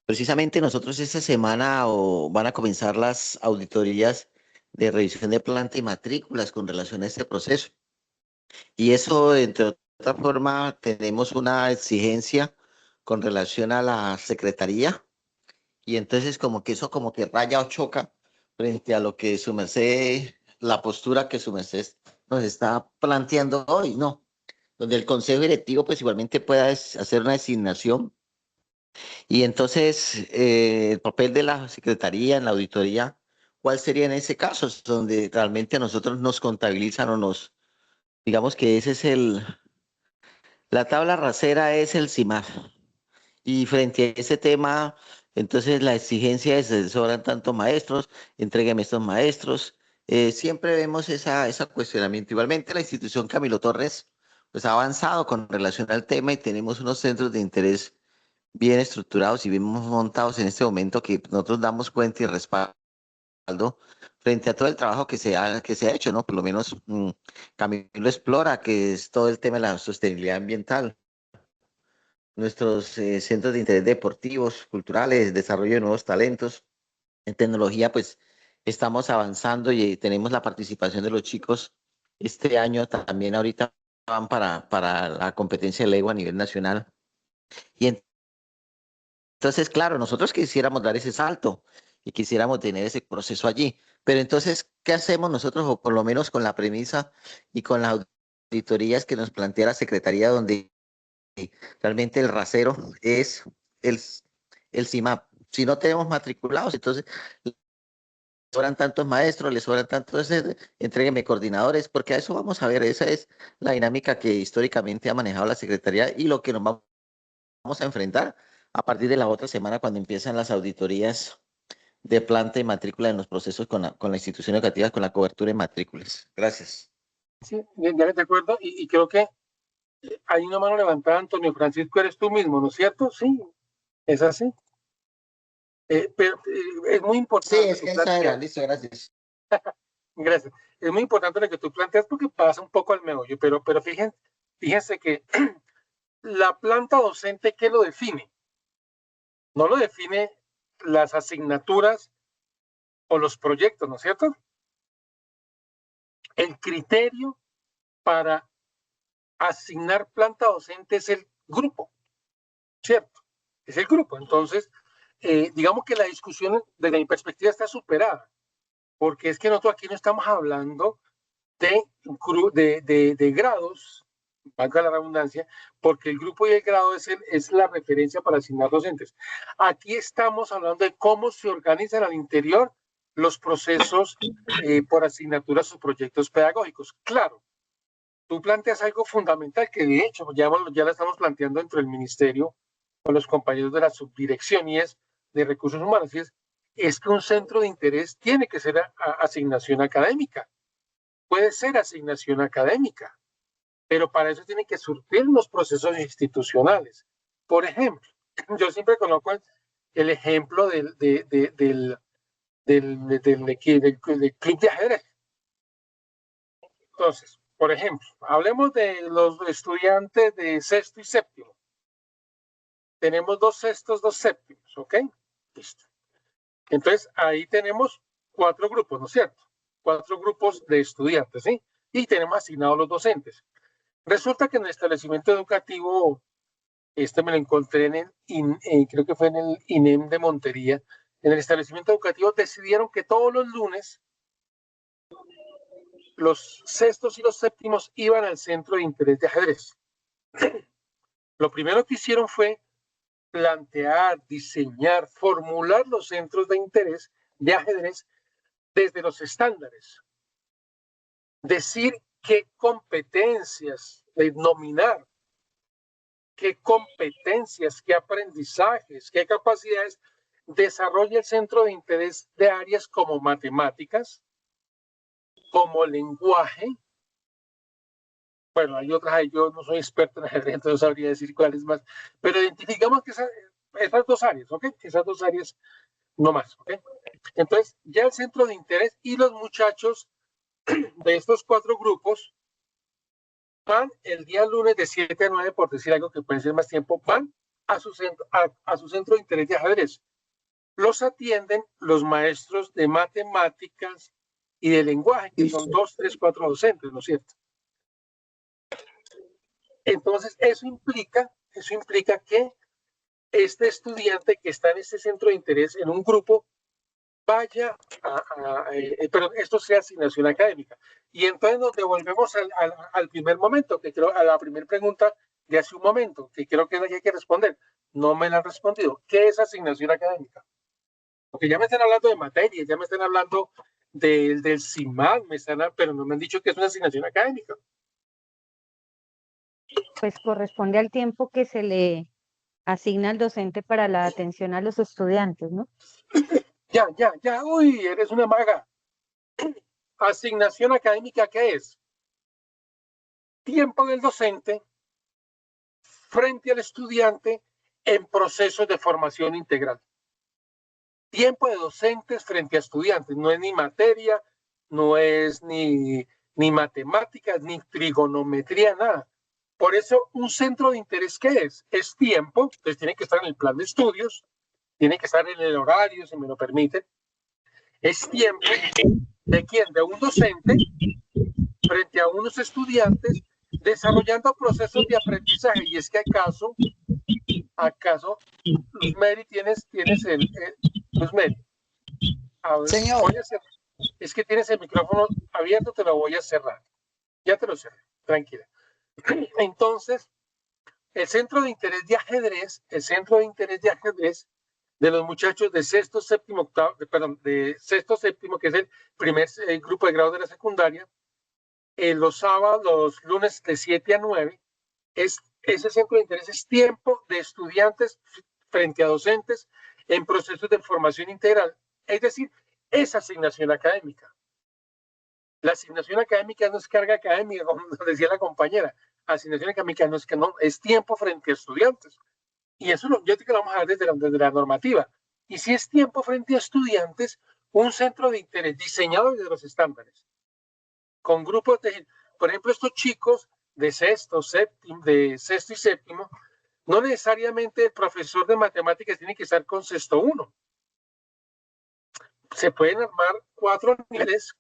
Precisamente nosotros esta semana van a comenzar las auditorías de revisión de planta y matrículas con relación a este proceso. Y eso, entre otra forma, tenemos una exigencia con relación a la secretaría. Y entonces como que eso como que raya o choca frente a lo que su merced, la postura que su merced nos está planteando hoy, ¿no? Donde el consejo directivo pues igualmente pueda hacer una designación. Y entonces el papel de la secretaría en la auditoría, ¿cuál sería en ese caso? Donde realmente a nosotros nos contabilizan o nos, digamos que ese es la tabla rasera es el CIMAR. Y frente a ese tema, entonces la exigencia es, sobran tantos maestros, entrégueme estos maestros. Siempre vemos ese cuestionamiento. Igualmente la institución Camilo Torres pues ha avanzado con relación al tema y tenemos unos centros de interés bien estructurados y bien montados en este momento que nosotros damos cuenta y respaldo frente a todo el trabajo que se ha hecho, ¿no? Por lo menos Camilo Explora, que es todo el tema de la sostenibilidad ambiental, nuestros centros de interés deportivos, culturales, desarrollo de nuevos talentos. En tecnología, pues estamos avanzando y tenemos la participación de los chicos. Este año también ahorita van para la competencia de Lego a nivel nacional. Y entonces, claro, nosotros quisiéramos dar ese salto y quisiéramos tener ese proceso allí. Pero entonces, ¿qué hacemos nosotros? O por lo menos con la premisa y con las auditorías que nos plantea la Secretaría, donde realmente el rasero es el, el CIMAP. Si no tenemos matriculados, entonces le sobran tantos maestros, le sobran tantos, entrégueme coordinadores, porque a eso vamos a ver, esa es la dinámica que históricamente ha manejado la Secretaría y lo que nos vamos a enfrentar a partir de la otra semana cuando empiezan las auditorías de planta y matrícula en los procesos con la institución educativa, con la cobertura de matrículas. Gracias. Sí, ya de acuerdo, y creo que hay una mano levantada, Antonio Francisco, eres tú mismo, ¿no es cierto? Sí, es así. Pero es muy Sí, importante. es que esa era, listo, gracias. Gracias. Es muy importante lo que tú planteas porque pasa un poco al meollo, pero fíjense que la planta docente, ¿qué lo define? No lo define las asignaturas o los proyectos, ¿no es cierto? El criterio para asignar planta docente es el grupo, ¿cierto? Es el grupo. Entonces, digamos que la discusión desde mi perspectiva está superada, porque es que nosotros aquí no estamos hablando de grados, valga la redundancia, porque el grupo y el grado es la referencia para asignar docentes. Aquí estamos hablando de cómo se organizan al interior los procesos por asignaturas o proyectos pedagógicos. Claro, tú planteas algo fundamental que de hecho ya lo estamos planteando dentro del ministerio con los compañeros de la subdirección y es de recursos humanos, y es que un centro de interés tiene que ser asignación académica. Puede ser asignación académica, pero para eso tiene que surtir los procesos institucionales. Por ejemplo, yo siempre conozco el ejemplo del club de ajedrez. Entonces, por ejemplo, hablemos de los estudiantes de sexto y séptimo. Tenemos 2 sextos, 2 séptimos, ¿ok? Listo. Entonces, ahí tenemos 4 grupos, ¿no es cierto? 4 grupos de estudiantes, ¿sí? Y tenemos asignados los docentes. Resulta que en el establecimiento educativo, me lo encontré creo que fue en el INEM de Montería, en el establecimiento educativo decidieron que todos los lunes los sextos y los séptimos iban al centro de interés de ajedrez. Lo primero que hicieron fue plantear, diseñar, formular los centros de interés de ajedrez desde los estándares. Decir qué competencias, nominar qué competencias, qué aprendizajes, qué capacidades desarrolla el centro de interés de áreas como matemáticas, como lenguaje. Bueno, hay otras, yo no soy experto en ajedrez, entonces sabría decir cuáles más, pero identificamos que esas 2 áreas, ¿ok? Esas 2 áreas no más, ¿ok? Entonces, ya el centro de interés y los muchachos de estos 4 grupos van el día lunes de 7 a 9, por decir algo que puede ser más tiempo, van a su centro de interés de ajedrez. Los atienden los maestros de matemáticas y de lenguaje, que son 2, 3, 4 docentes, ¿no es cierto? Entonces, eso implica que este estudiante que está en este centro de interés en un grupo vaya pero esto sea asignación académica. Y entonces nos devolvemos al primer momento, que creo, a la primera pregunta de hace un momento, que creo que es la que hay que responder. No me la han respondido. ¿Qué es asignación académica? Porque ya me están hablando de materias, ya me están hablando del CIMAD, pero no me han dicho que es una asignación académica. Pues corresponde al tiempo que se le Asigna al docente para la atención a los estudiantes, ¿no? Ya, uy, eres una maga. Asignación académica, ¿qué es? Tiempo del docente frente al estudiante en procesos de formación integral. Tiempo de docentes frente a estudiantes, no es ni materia, no es ni matemáticas, ni trigonometría, nada. Por eso, un centro de interés, ¿qué es? Es tiempo, entonces tiene que estar en el plan de estudios, tiene que estar en el horario, si me lo permite. Es tiempo de quién, de un docente frente a unos estudiantes desarrollando procesos de aprendizaje. Y es que acaso, Luz Mary, tienes Luz Mary. A ver, Señor. Es que tienes el micrófono abierto, te lo voy a cerrar. Ya te lo cerré, tranquila. Entonces, el centro de interés de ajedrez, de los muchachos de sexto, séptimo, octavo, de sexto, séptimo, que es el primer grupo de grado de la secundaria, los sábados, los lunes de 7 a 9, ese centro de interés es tiempo de estudiantes frente a docentes en procesos de formación integral, es decir, es asignación académica. La asignación académica no es carga académica, como decía la compañera. Asignación académica no es que no, es tiempo frente a estudiantes. Y eso yo creo que lo vamos a ver desde la normativa. Y si es tiempo frente a estudiantes, un centro de interés diseñado desde los estándares, con grupos de, por ejemplo, estos chicos de sexto y séptimo, no necesariamente el profesor de matemáticas tiene que estar con sexto 1. Se pueden armar cuatro niveles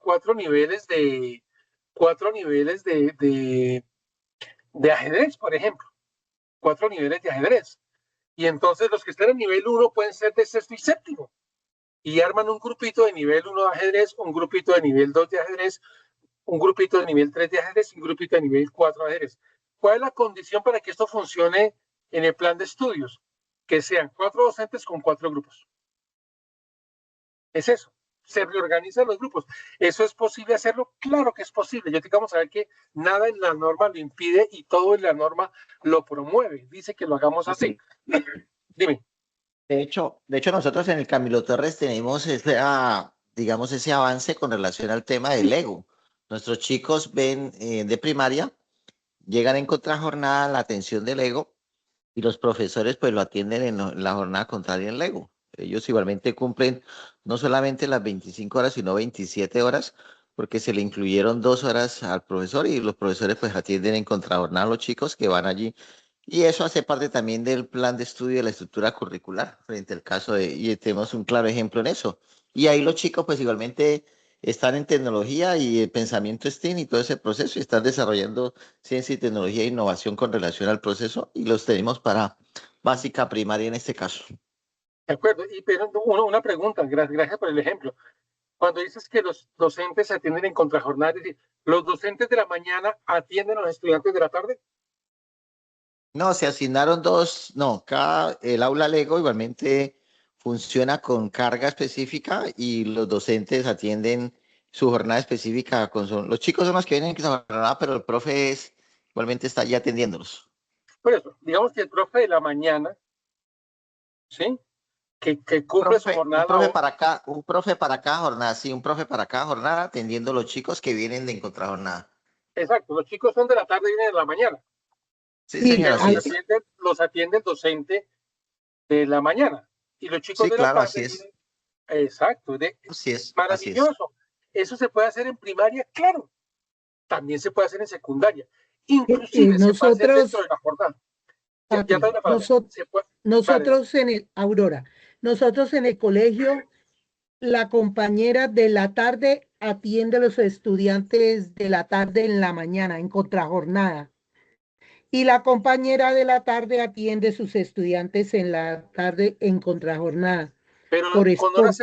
de ajedrez, por ejemplo. 4 niveles de ajedrez. Y entonces los que están en nivel 1 pueden ser de sexto y séptimo. Y arman un grupito de nivel 1 de ajedrez, un grupito de nivel 2 de ajedrez, un grupito de nivel 3 de ajedrez y un grupito de nivel 4 de ajedrez. ¿Cuál es la condición para que esto funcione en el plan de estudios? Que sean 4 docentes con 4 grupos. Es eso. Se reorganizan los grupos. ¿Eso es posible hacerlo? Claro que es posible. Yo te vamos a ver que nada en la norma lo impide y todo en la norma lo promueve. Dice que lo hagamos así. Dime. De hecho, nosotros en el Camilo Torres tenemos digamos, ese avance con relación al tema del Lego. Nuestros chicos ven de primaria, llegan en contrajornada la atención del Lego y los profesores pues lo atienden en la jornada contraria en Lego. Ellos igualmente cumplen no solamente las 25 horas, sino 27 horas, porque se le incluyeron 2 horas al profesor y los profesores pues atienden en contrajornada a los chicos que van allí. Y eso hace parte también del plan de estudio de la estructura curricular, frente al caso y tenemos un claro ejemplo en eso. Y ahí los chicos pues igualmente están en tecnología y el pensamiento STEAM y todo ese proceso y están desarrollando ciencia y tecnología e innovación con relación al proceso y los tenemos para básica primaria en este caso. De acuerdo, pero una pregunta, gracias por el ejemplo. Cuando dices que los docentes se atienden en contrajornada, es decir, ¿los docentes de la mañana atienden a los estudiantes de la tarde? No, se asignaron el aula Lego igualmente funciona con carga específica y los docentes atienden su jornada específica. Los chicos son los que vienen en esa jornada, pero el profe igualmente está ya atendiéndolos. Por eso, digamos que el profe de la mañana, ¿sí? Que cumple su jornada. Un profe para cada jornada, sí, un profe para cada jornada atendiendo a los chicos que vienen de contrajornada. Exacto, los chicos son de la tarde y vienen de la mañana. Sí, señora. Los atiende el docente de la mañana. Y los chicos de la tarde. Así es. Exacto. Así es. Maravilloso. Eso se puede hacer en primaria, claro. También se puede hacer en secundaria. Inclusive se puede hacer dentro de la jornada. Nosotros en el colegio, la compañera de la tarde atiende a los estudiantes de la tarde en la mañana, en contrajornada. Y la compañera de la tarde atiende a sus estudiantes en la tarde en contrajornada. Pero con horas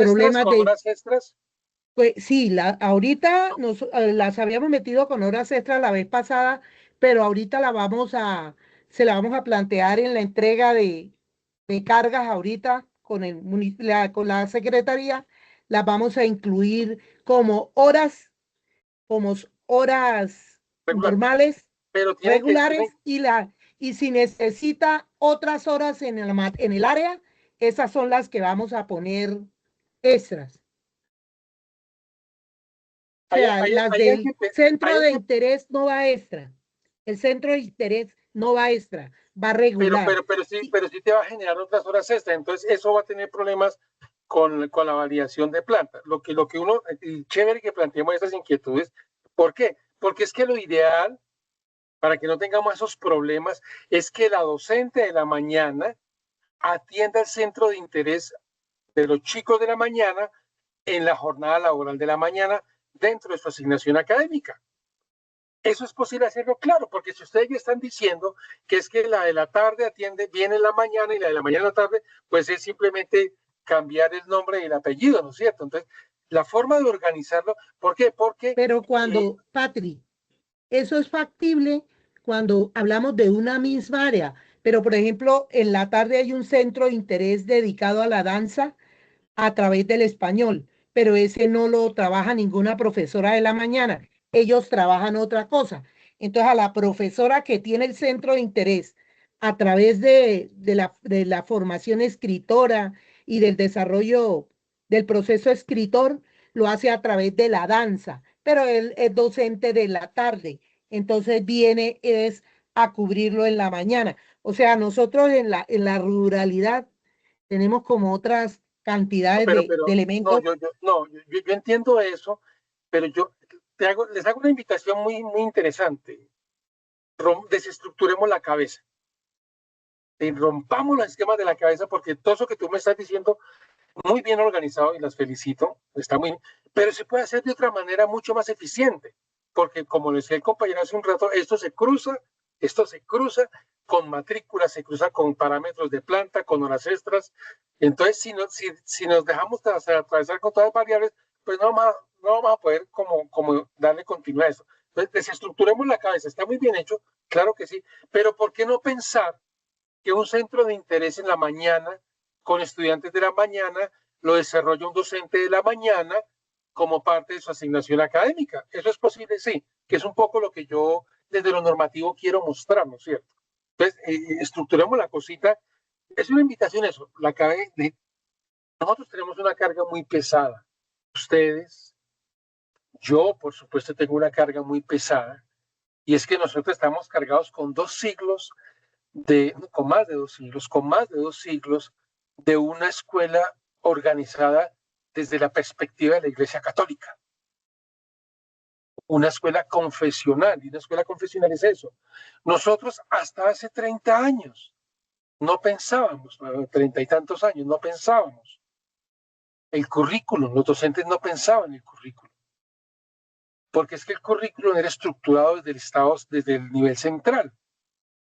extras. Pues sí, ahorita las habíamos metido con horas extras la vez pasada, pero ahorita se la vamos a plantear en la entrega de cargas ahorita con la secretaría, las vamos a incluir como horas normales, pero regulares, y si necesita otras horas en el área, esas son las que vamos a poner extras. O sea, las del centro de interés no va extra. El centro de interés no va extra, va regular. Pero sí te va a generar otras horas extra. Entonces, eso va a tener problemas con la validación de planta. Lo que uno, chévere que planteemos estas inquietudes. ¿Por qué? Porque es que lo ideal, para que no tengamos esos problemas, es que la docente de la mañana atienda el centro de interés de los chicos de la mañana en la jornada laboral de la mañana dentro de su asignación académica. Eso es posible hacerlo, claro, porque si ustedes ya están diciendo que es que la de la tarde atiende bien en la mañana y la de la mañana a la tarde, pues es simplemente cambiar el nombre y el apellido, ¿no es cierto? Entonces, la forma de organizarlo, ¿por qué? Porque... Pero cuando, Patri, eso es factible cuando hablamos de una misma área, pero por ejemplo, en la tarde hay un centro de interés dedicado a la danza a través del español, pero ese no lo trabaja ninguna profesora de la mañana, ellos trabajan otra cosa. Entonces a la profesora que tiene el centro de interés a través de la formación escritora y del desarrollo del proceso escritor, lo hace a través de la danza, pero él es docente de la tarde, entonces viene es a cubrirlo en la mañana. O sea, nosotros en la ruralidad tenemos como otras cantidades de elementos. Yo entiendo eso, pero yo les hago una invitación muy, muy interesante. Desestructuremos la cabeza. Rompamos los esquemas de la cabeza, porque todo eso que tú me estás diciendo, muy bien organizado y las felicito, está muy bien, pero se puede hacer de otra manera mucho más eficiente, porque como decía el compañero hace un rato, esto se cruza con matrículas, se cruza con parámetros de planta, con horas extras. Entonces, si nos dejamos atravesar con todas las variables, pues no vamos a poder como darle continuidad a eso. Entonces, desestructuremos la cabeza, está muy bien hecho, claro que sí, pero ¿por qué no pensar que un centro de interés en la mañana, con estudiantes de la mañana, lo desarrolla un docente de la mañana como parte de su asignación académica? ¿Eso es posible? Sí, que es un poco lo que yo desde lo normativo quiero mostrar, ¿no es cierto? Entonces, estructuremos la cosita. Es una invitación eso. Nosotros tenemos una carga muy pesada. Ustedes, yo, por supuesto, tengo una carga muy pesada. Y es que nosotros estamos cargados con con más de dos siglos de una escuela organizada desde la perspectiva de la Iglesia Católica. Una escuela confesional, y una escuela confesional es eso. Nosotros hasta hace 30 años no pensábamos, 30 y tantos años, no pensábamos el currículum, los docentes no pensaban el currículum, porque es que el currículum era estructurado desde el Estado, desde el nivel central.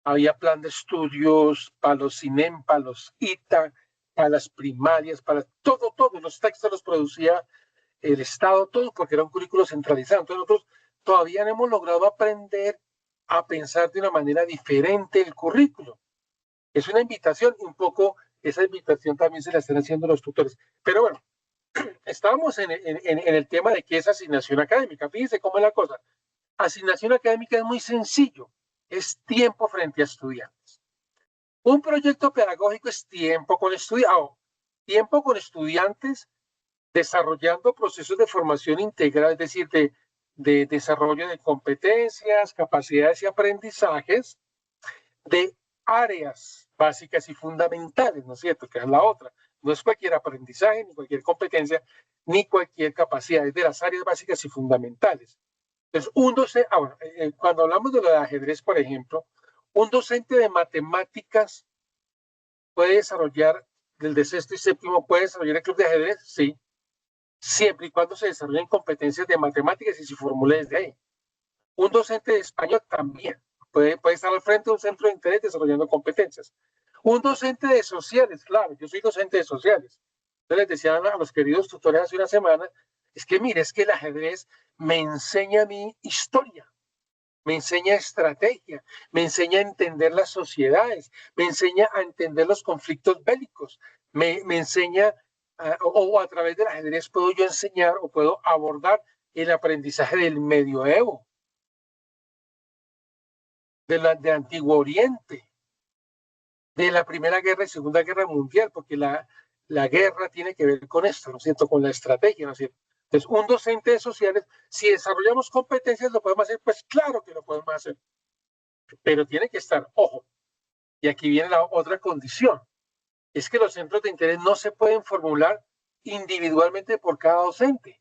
Había plan de estudios para los CINEM, para los ITA, para las primarias, para todo, los textos los producía el Estado, todo, porque era un currículo centralizado. Entonces nosotros todavía no hemos logrado aprender a pensar de una manera diferente el currículo. Es una invitación, un poco esa invitación también se la están haciendo los tutores. Pero bueno, estábamos en el tema de qué es asignación académica. Fíjense cómo es la cosa. Asignación académica es muy sencillo, es tiempo frente a estudiantes. Un proyecto pedagógico es tiempo con estudiantes desarrollando procesos de formación integral, es decir, de desarrollo de competencias, capacidades y aprendizajes de áreas básicas y fundamentales, ¿no es cierto? Que es la otra. No es cualquier aprendizaje, ni cualquier competencia, ni cualquier capacidad, es de las áreas básicas y fundamentales. Entonces, cuando hablamos de lo de ajedrez, por ejemplo, un docente de matemáticas puede desarrollar, del sexto y séptimo, puede desarrollar el club de ajedrez, sí, siempre y cuando se desarrollen competencias de matemáticas y se formule desde ahí. Un docente de español también puede estar al frente de un centro de interés desarrollando competencias. Un docente de sociales, claro, yo soy docente de sociales. Entonces les decía a los queridos tutores hace una semana, es que mire, es que el ajedrez me enseña a mí historia, me enseña estrategia, me enseña a entender las sociedades, me enseña a entender los conflictos bélicos, me enseña, o a través del ajedrez puedo yo enseñar o puedo abordar el aprendizaje del medioevo, de Antiguo Oriente, de la Primera Guerra y Segunda Guerra Mundial, porque la guerra tiene que ver con esto, ¿no es cierto?, con la estrategia, ¿no es cierto? Entonces, un docente de sociales, si desarrollamos competencias, ¿lo podemos hacer? Pues claro que lo podemos hacer, pero tiene que estar, ojo, y aquí viene la otra condición, es que los centros de interés no se pueden formular individualmente por cada docente.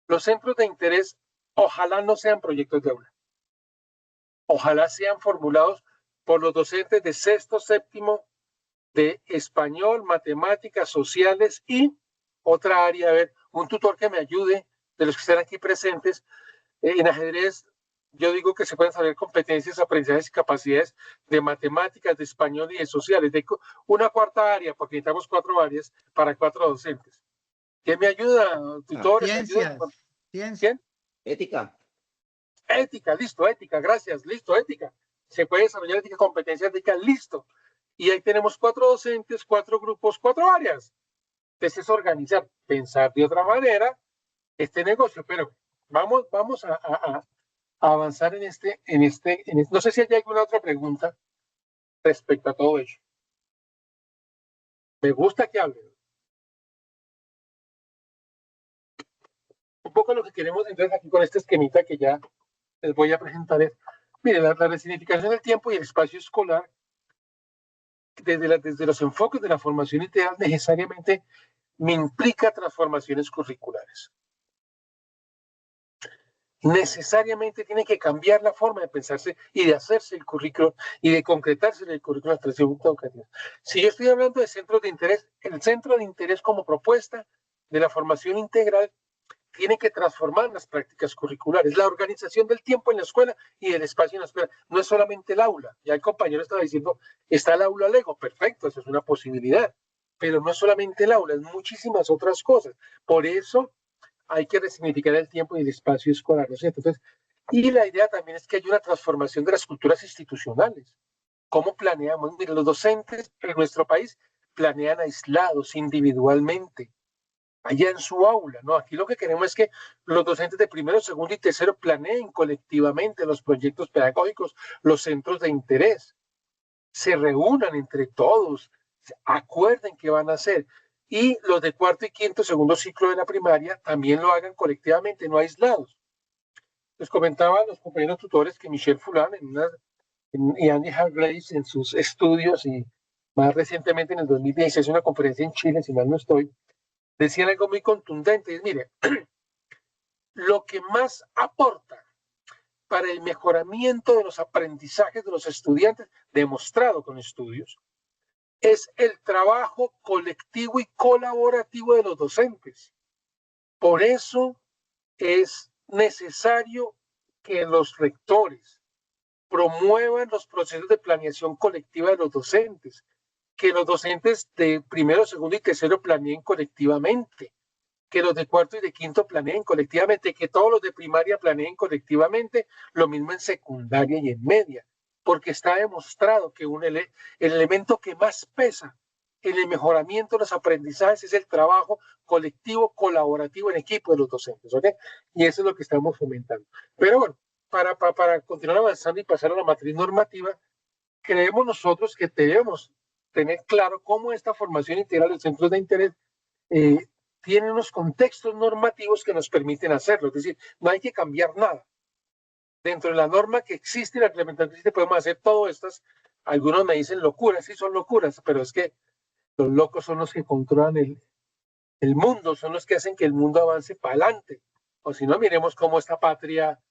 Los centros de interés ojalá no sean proyectos de aula. Ojalá sean formulados por los docentes de sexto, séptimo, de español, matemáticas, sociales y otra área, a ver, un tutor que me ayude de los que están aquí presentes. En ajedrez, yo digo que se pueden saber competencias, aprendizajes y capacidades de matemáticas, de español y de sociales. De una cuarta área, porque necesitamos 4 áreas para 4 docentes. ¿Quién me ayuda? ¿Tutores? Ciencias. ¿Quién? Ética. Ética, listo, ética, gracias, listo, ética. Se puede desarrollar ética, competencia ética, listo. Y ahí tenemos 4 docentes, 4 grupos, 4 áreas. Entonces es organizar, pensar de otra manera este negocio, pero vamos a avanzar en este. No sé si hay alguna otra pregunta respecto a todo ello. Me gusta que hablen. Un poco lo que queremos entonces aquí con este esquemita que ya les voy a presentar es, mire, la resignificación del tiempo y el espacio escolar desde los enfoques de la formación integral necesariamente me implica transformaciones curriculares. Necesariamente tiene que cambiar la forma de pensarse y de hacerse el currículo y de concretarse en el currículo de la educativa. Si yo estoy hablando de centros de interés, el centro de interés como propuesta de la formación integral tiene que transformar las prácticas curriculares, la organización del tiempo en la escuela y del espacio en la escuela. No es solamente el aula. Ya el compañero estaba diciendo, está el aula Lego, perfecto, eso es una posibilidad. Pero no es solamente el aula, es muchísimas otras cosas. Por eso hay que resignificar el tiempo y el espacio escolar, ¿no es cierto? Entonces, y la idea también es que hay una transformación de las culturas institucionales. ¿Cómo planeamos? Mire, los docentes en nuestro país planean aislados, individualmente, allá en su aula, ¿no? Aquí lo que queremos es que los docentes de primero, segundo y tercero planeen colectivamente los proyectos pedagógicos, los centros de interés, se reúnan entre todos, acuerden qué van a hacer. Y los de cuarto y quinto, segundo ciclo de la primaria también lo hagan colectivamente, no aislados. Les comentaba a los compañeros tutores que Michel Fulan y Andy Hargraves en sus estudios y más recientemente en el 2016 una conferencia en Chile, si mal no estoy, decían algo muy contundente, es, mire, lo que más aporta para el mejoramiento de los aprendizajes de los estudiantes, demostrado con estudios, es el trabajo colectivo y colaborativo de los docentes. Por eso es necesario que los rectores promuevan los procesos de planeación colectiva de los docentes, que los docentes de primero, segundo y tercero planeen colectivamente, que los de cuarto y de quinto planeen colectivamente, que todos los de primaria planeen colectivamente, lo mismo en secundaria y en media, porque está demostrado que el elemento que más pesa en el mejoramiento de los aprendizajes es el trabajo colectivo, colaborativo en equipo de los docentes, ¿ok? Y eso es lo que estamos fomentando. Pero bueno, para continuar avanzando y pasar a la matriz normativa, creemos nosotros que debemos tener claro cómo esta formación integral de centros de interés tiene unos contextos normativos que nos permiten hacerlo. Es decir, no hay que cambiar nada. Dentro de la norma que existe y la implementación que existe, podemos hacer todas estas. Algunos me dicen locuras, sí son locuras, pero es que los locos son los que controlan el mundo, son los que hacen que el mundo avance para adelante. O si no, miremos cómo esta patria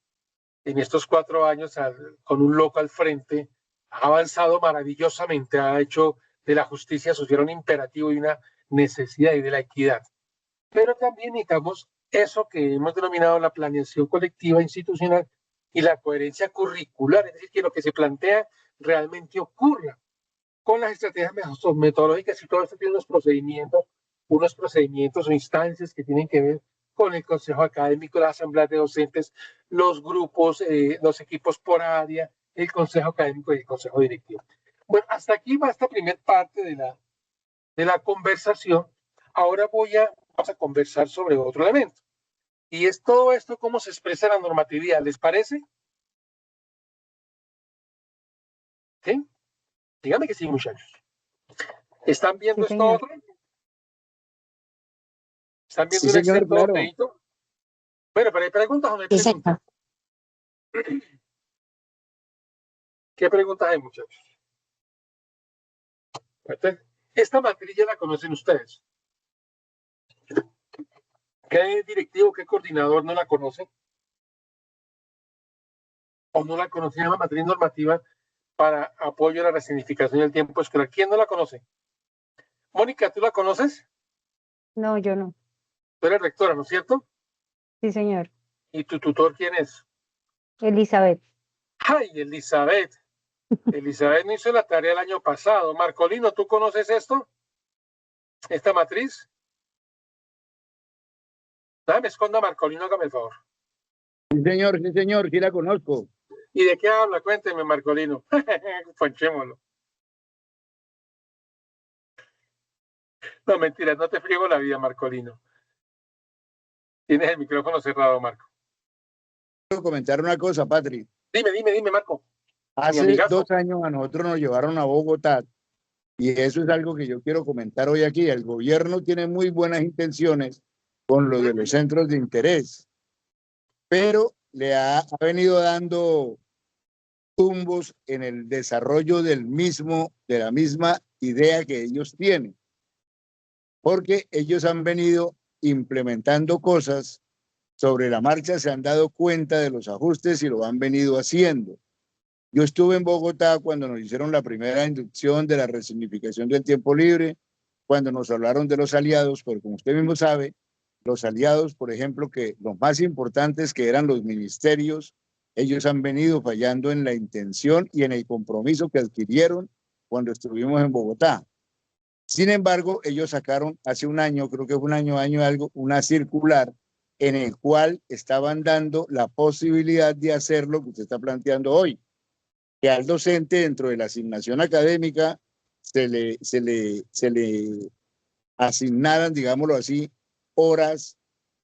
en estos 4 años, con un loco al frente, ha avanzado maravillosamente, ha hecho de la justicia social un imperativo y una necesidad y de la equidad. Pero también necesitamos eso que hemos denominado la planeación colectiva institucional y la coherencia curricular, es decir, que lo que se plantea realmente ocurra con las estrategias metodológicas y todo esto tiene unos procedimientos o instancias que tienen que ver con el consejo académico, las asambleas de docentes, los grupos, los equipos por área, el consejo académico y el consejo directivo. Bueno, hasta aquí va esta primera parte de la conversación. Ahora vamos a conversar sobre otro elemento. Y es todo esto, cómo se expresa la normatividad. ¿Les parece? ¿Sí? Dígame que sí, muchachos. ¿Están viendo Sí, esto señor. otro? ¿Están viendo Sí, un señor, Excel todo claro. feíto? Bueno, pero hay preguntas o no hay Sí, preguntas. señor. ¿Qué preguntas hay, muchachos? Esta matriz ya la conocen ustedes. ¿Qué directivo, qué coordinador no la conoce? ¿O no la conoce? Se llama matriz normativa para apoyo a la resignificación del tiempo escolar. ¿Quién no la conoce? Mónica, ¿tú la conoces? No, yo no. Tú eres rectora, ¿no es cierto? Sí, señor. ¿Y tu tutor quién es? Elizabeth. ¡Ay, Elizabeth! Elizabeth no hizo la tarea el año pasado. Marcolino, ¿tú conoces esto? ¿Esta matriz? Dame, esconda Marcolino, hágame el favor. Sí, señor, sí la conozco. ¿Y de qué habla? Cuénteme, Marcolino. Ponchémoslo. No, mentira, no te friego la vida, Marcolino. Tienes el micrófono cerrado, Marco. Quiero comentar una cosa, Patri. Dime, Marco. Hace 2 años a nosotros nos llevaron a Bogotá y eso es algo que yo quiero comentar hoy aquí. El gobierno tiene muy buenas intenciones con lo de los centros de interés, pero le ha venido dando tumbos en el desarrollo de la misma idea que ellos tienen, porque ellos han venido implementando cosas sobre la marcha, se han dado cuenta de los ajustes y lo han venido haciendo. Yo estuve en Bogotá cuando nos hicieron la primera inducción de la resignificación del tiempo libre, cuando nos hablaron de los aliados, porque como usted mismo sabe, los aliados, por ejemplo, que los más importantes que eran los ministerios, ellos han venido fallando en la intención y en el compromiso que adquirieron cuando estuvimos en Bogotá. Sin embargo, ellos sacaron hace un año, creo que fue un año algo, una circular en el cual estaban dando la posibilidad de hacer lo que usted está planteando hoy, que al docente dentro de la asignación académica se le asignaran, digámoslo así, horas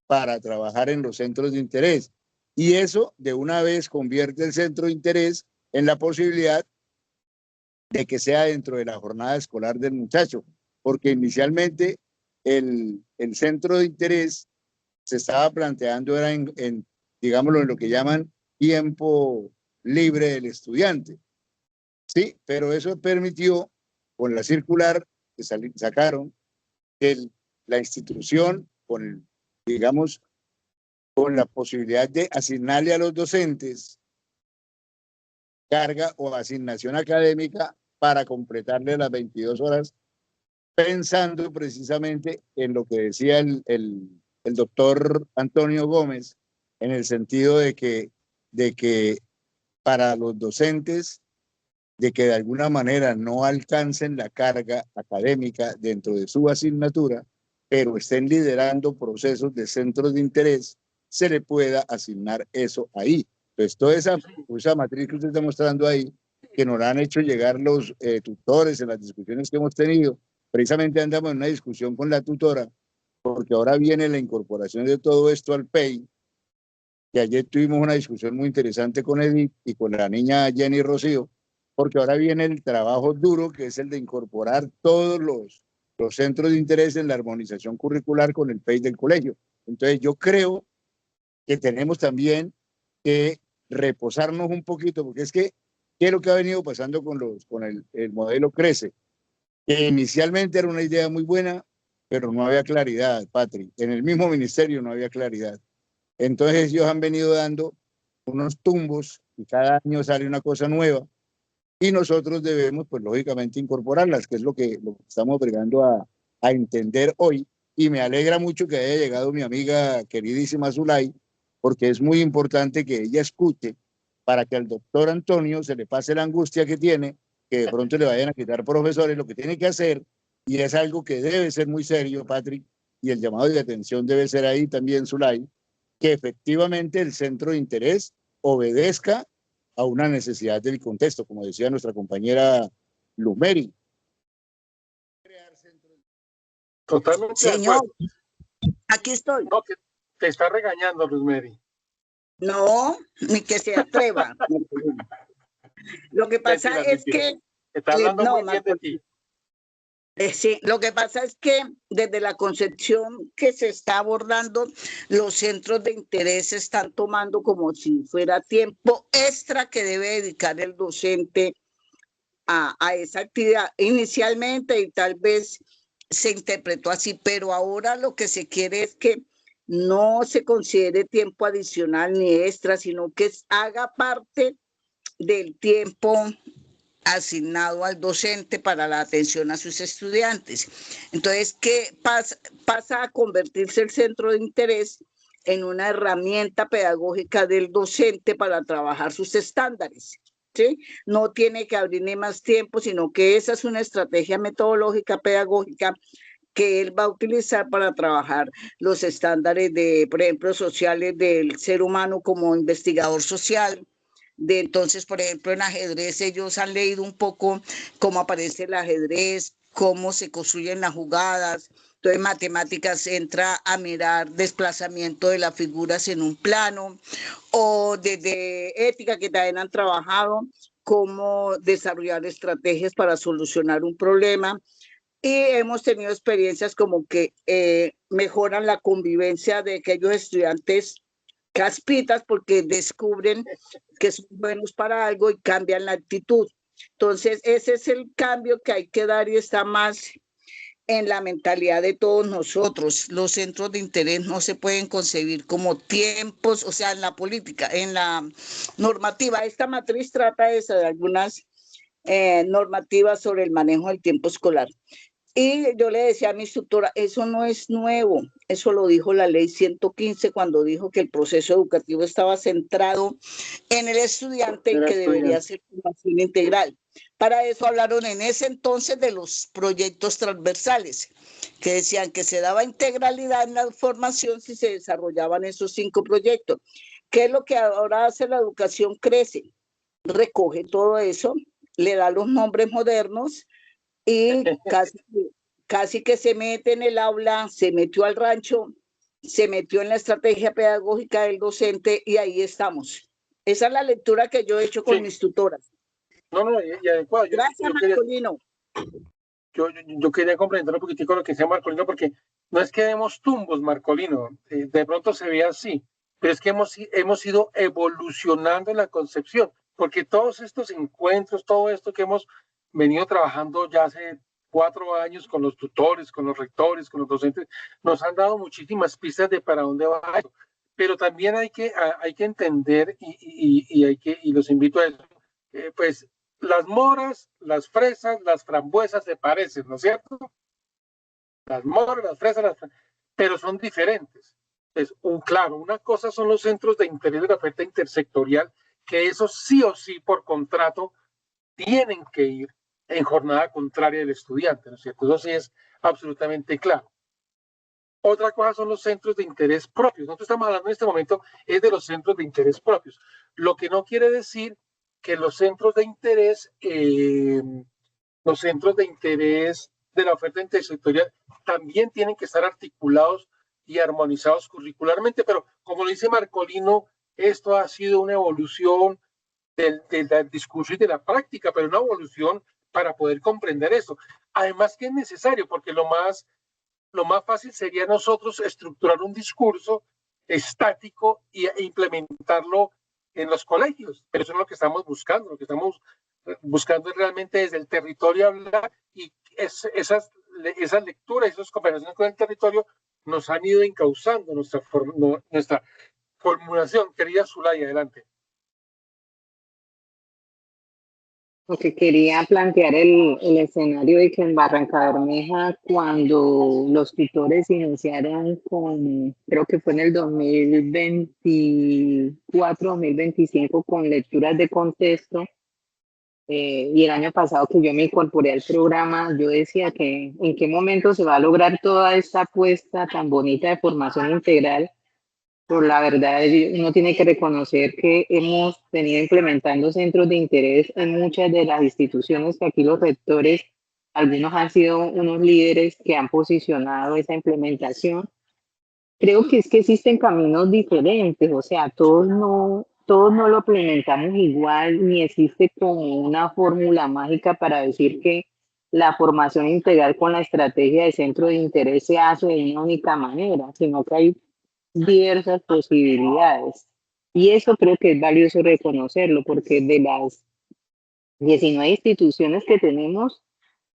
para trabajar en los centros de interés. Y eso de una vez convierte el centro de interés en la posibilidad de que sea dentro de la jornada escolar del muchacho, porque inicialmente el centro de interés se estaba planteando era digámoslo, en lo que llaman tiempo libre del estudiante. Sí, pero eso permitió, con la circular que sacaron, la institución, digamos, con la posibilidad de asignarle a los docentes carga o asignación académica para completarle las 22 horas, pensando precisamente en lo que decía el doctor Antonio Gómez, en el sentido de que para los docentes, de que de alguna manera no alcancen la carga académica dentro de su asignatura, pero estén liderando procesos de centros de interés, se le pueda asignar eso ahí. Entonces, toda esa matriz que usted está mostrando ahí, que nos la han hecho llegar los tutores en las discusiones que hemos tenido, precisamente andamos en una discusión con la tutora, porque ahora viene la incorporación de todo esto al PEI, que ayer tuvimos una discusión muy interesante con Edith y con la niña Jenny Rocío, porque ahora viene el trabajo duro, que es el de incorporar todos los centros de interés en la armonización curricular con el PEI del colegio. Entonces yo creo que tenemos también que reposarnos un poquito, porque es que, ¿qué es lo que ha venido pasando con el modelo Crece? Que inicialmente era una idea muy buena, pero no había claridad, Patri. En el mismo ministerio no había claridad. Entonces ellos han venido dando unos tumbos y cada año sale una cosa nueva y nosotros debemos, pues lógicamente, incorporarlas, que es lo que estamos bregando a entender hoy. Y me alegra mucho que haya llegado mi amiga queridísima Zulay, porque es muy importante que ella escuche para que al doctor Antonio se le pase la angustia que tiene, que de pronto le vayan a quitar profesores, lo que tiene que hacer, y es algo que debe ser muy serio, Patrick, y el llamado de atención debe ser ahí también, Zulay, que efectivamente el centro de interés obedezca a una necesidad del contexto, como decía nuestra compañera Lumeri. Totalmente. Señor, aquí estoy. No, que te está regañando, Luzmeri. No, ni que se atreva. Lo que pasa Mentira, es que está hablando no, muy bien de ti. Sí, lo que pasa es que desde la concepción que se está abordando, los centros de interés se están tomando como si fuera tiempo extra que debe dedicar el docente a esa actividad inicialmente, y tal vez se interpretó así, pero ahora lo que se quiere es que no se considere tiempo adicional ni extra, sino que haga parte del tiempo asignado al docente para la atención a sus estudiantes. Entonces, ¿qué pasa a convertirse el centro de interés en una herramienta pedagógica del docente para trabajar sus estándares? ¿Sí? No tiene que abrir ni más tiempo, sino que esa es una estrategia metodológica pedagógica que él va a utilizar para trabajar los estándares de, por ejemplo, sociales del ser humano como investigador social. Entonces, por ejemplo, en ajedrez ellos han leído un poco cómo aparece el ajedrez, cómo se construyen las jugadas. Entonces, matemáticas entra a mirar desplazamiento de las figuras en un plano, o desde ética, que también han trabajado cómo desarrollar estrategias para solucionar un problema. Y hemos tenido experiencias como que mejoran la convivencia de aquellos estudiantes caspitas porque descubren que son buenos para algo y cambian la actitud. Entonces, ese es el cambio que hay que dar y está más en la mentalidad de todos nosotros. Los centros de interés no se pueden concebir como tiempos, o sea, en la política, en la normativa. Esta matriz trata de algunas normativas sobre el manejo del tiempo escolar. Y yo le decía a mi instructora, eso no es nuevo, eso lo dijo la ley 115 cuando dijo que el proceso educativo estaba centrado en el estudiante y que debería ser formación integral. Para eso hablaron en ese entonces de los proyectos transversales, que decían que se daba integralidad en la formación si se desarrollaban esos 5 proyectos. ¿Qué es lo que ahora hace la educación? Crece, recoge todo eso, le da los nombres modernos, y casi que se mete en el aula, se metió al rancho, se metió en la estrategia pedagógica del docente y ahí estamos. Esa es la lectura que yo he hecho con mis tutoras. No, y adecuado. Gracias, Marcolino. Yo quería comprender un poquitico lo que decía Marcolino, porque no es que demos tumbos, Marcolino, de pronto se ve así, pero es que hemos ido evolucionando en la concepción, porque todos estos encuentros, todo esto que hemos venido trabajando ya hace 4 años con los tutores, con los rectores, con los docentes, nos han dado muchísimas pistas de para dónde va eso. Pero también hay que entender y los invito a eso, pues las moras, las fresas, las frambuesas se parecen, ¿no es cierto? Las moras, las fresas, pero son diferentes. Entonces, claro, una cosa son los centros de interés de la oferta intersectorial, que eso sí o sí por contrato tienen que ir en jornada contraria del estudiante, ¿no es cierto? Eso sí es absolutamente claro. Otra cosa son los centros de interés propios. Nosotros estamos hablando en este momento es de los centros de interés propios, lo que no quiere decir que los centros de interés de la oferta intersectorial también tienen que estar articulados y armonizados curricularmente, pero como lo dice Marcolino, esto ha sido una evolución del discurso y de la práctica, pero una evolución para poder comprender esto. Además que es necesario, porque lo más fácil sería nosotros estructurar un discurso estático e implementarlo en los colegios, pero eso es lo que estamos buscando. Lo que estamos buscando es realmente desde el territorio hablar, y esas lecturas, esas conversaciones con el territorio nos han ido encauzando nuestra formulación. Querida Zulay, adelante. Porque quería plantear el escenario de que en Barranca Bermeja, cuando los tutores iniciaron con, creo que fue en el 2024-2025, con lecturas de contexto, y el año pasado que yo me incorporé al programa, yo decía que en qué momento se va a lograr toda esta apuesta tan bonita de formación integral. Pero la verdad, uno tiene que reconocer que hemos venido implementando centros de interés en muchas de las instituciones, que aquí los rectores, algunos han sido unos líderes que han posicionado esa implementación. Creo que es que existen caminos diferentes, o sea, todos no lo implementamos igual, ni existe como una fórmula mágica para decir que la formación integral con la estrategia de centro de interés se hace de una única manera, sino que hay diversas posibilidades. Y eso creo que es valioso reconocerlo, porque de las 19 instituciones que tenemos,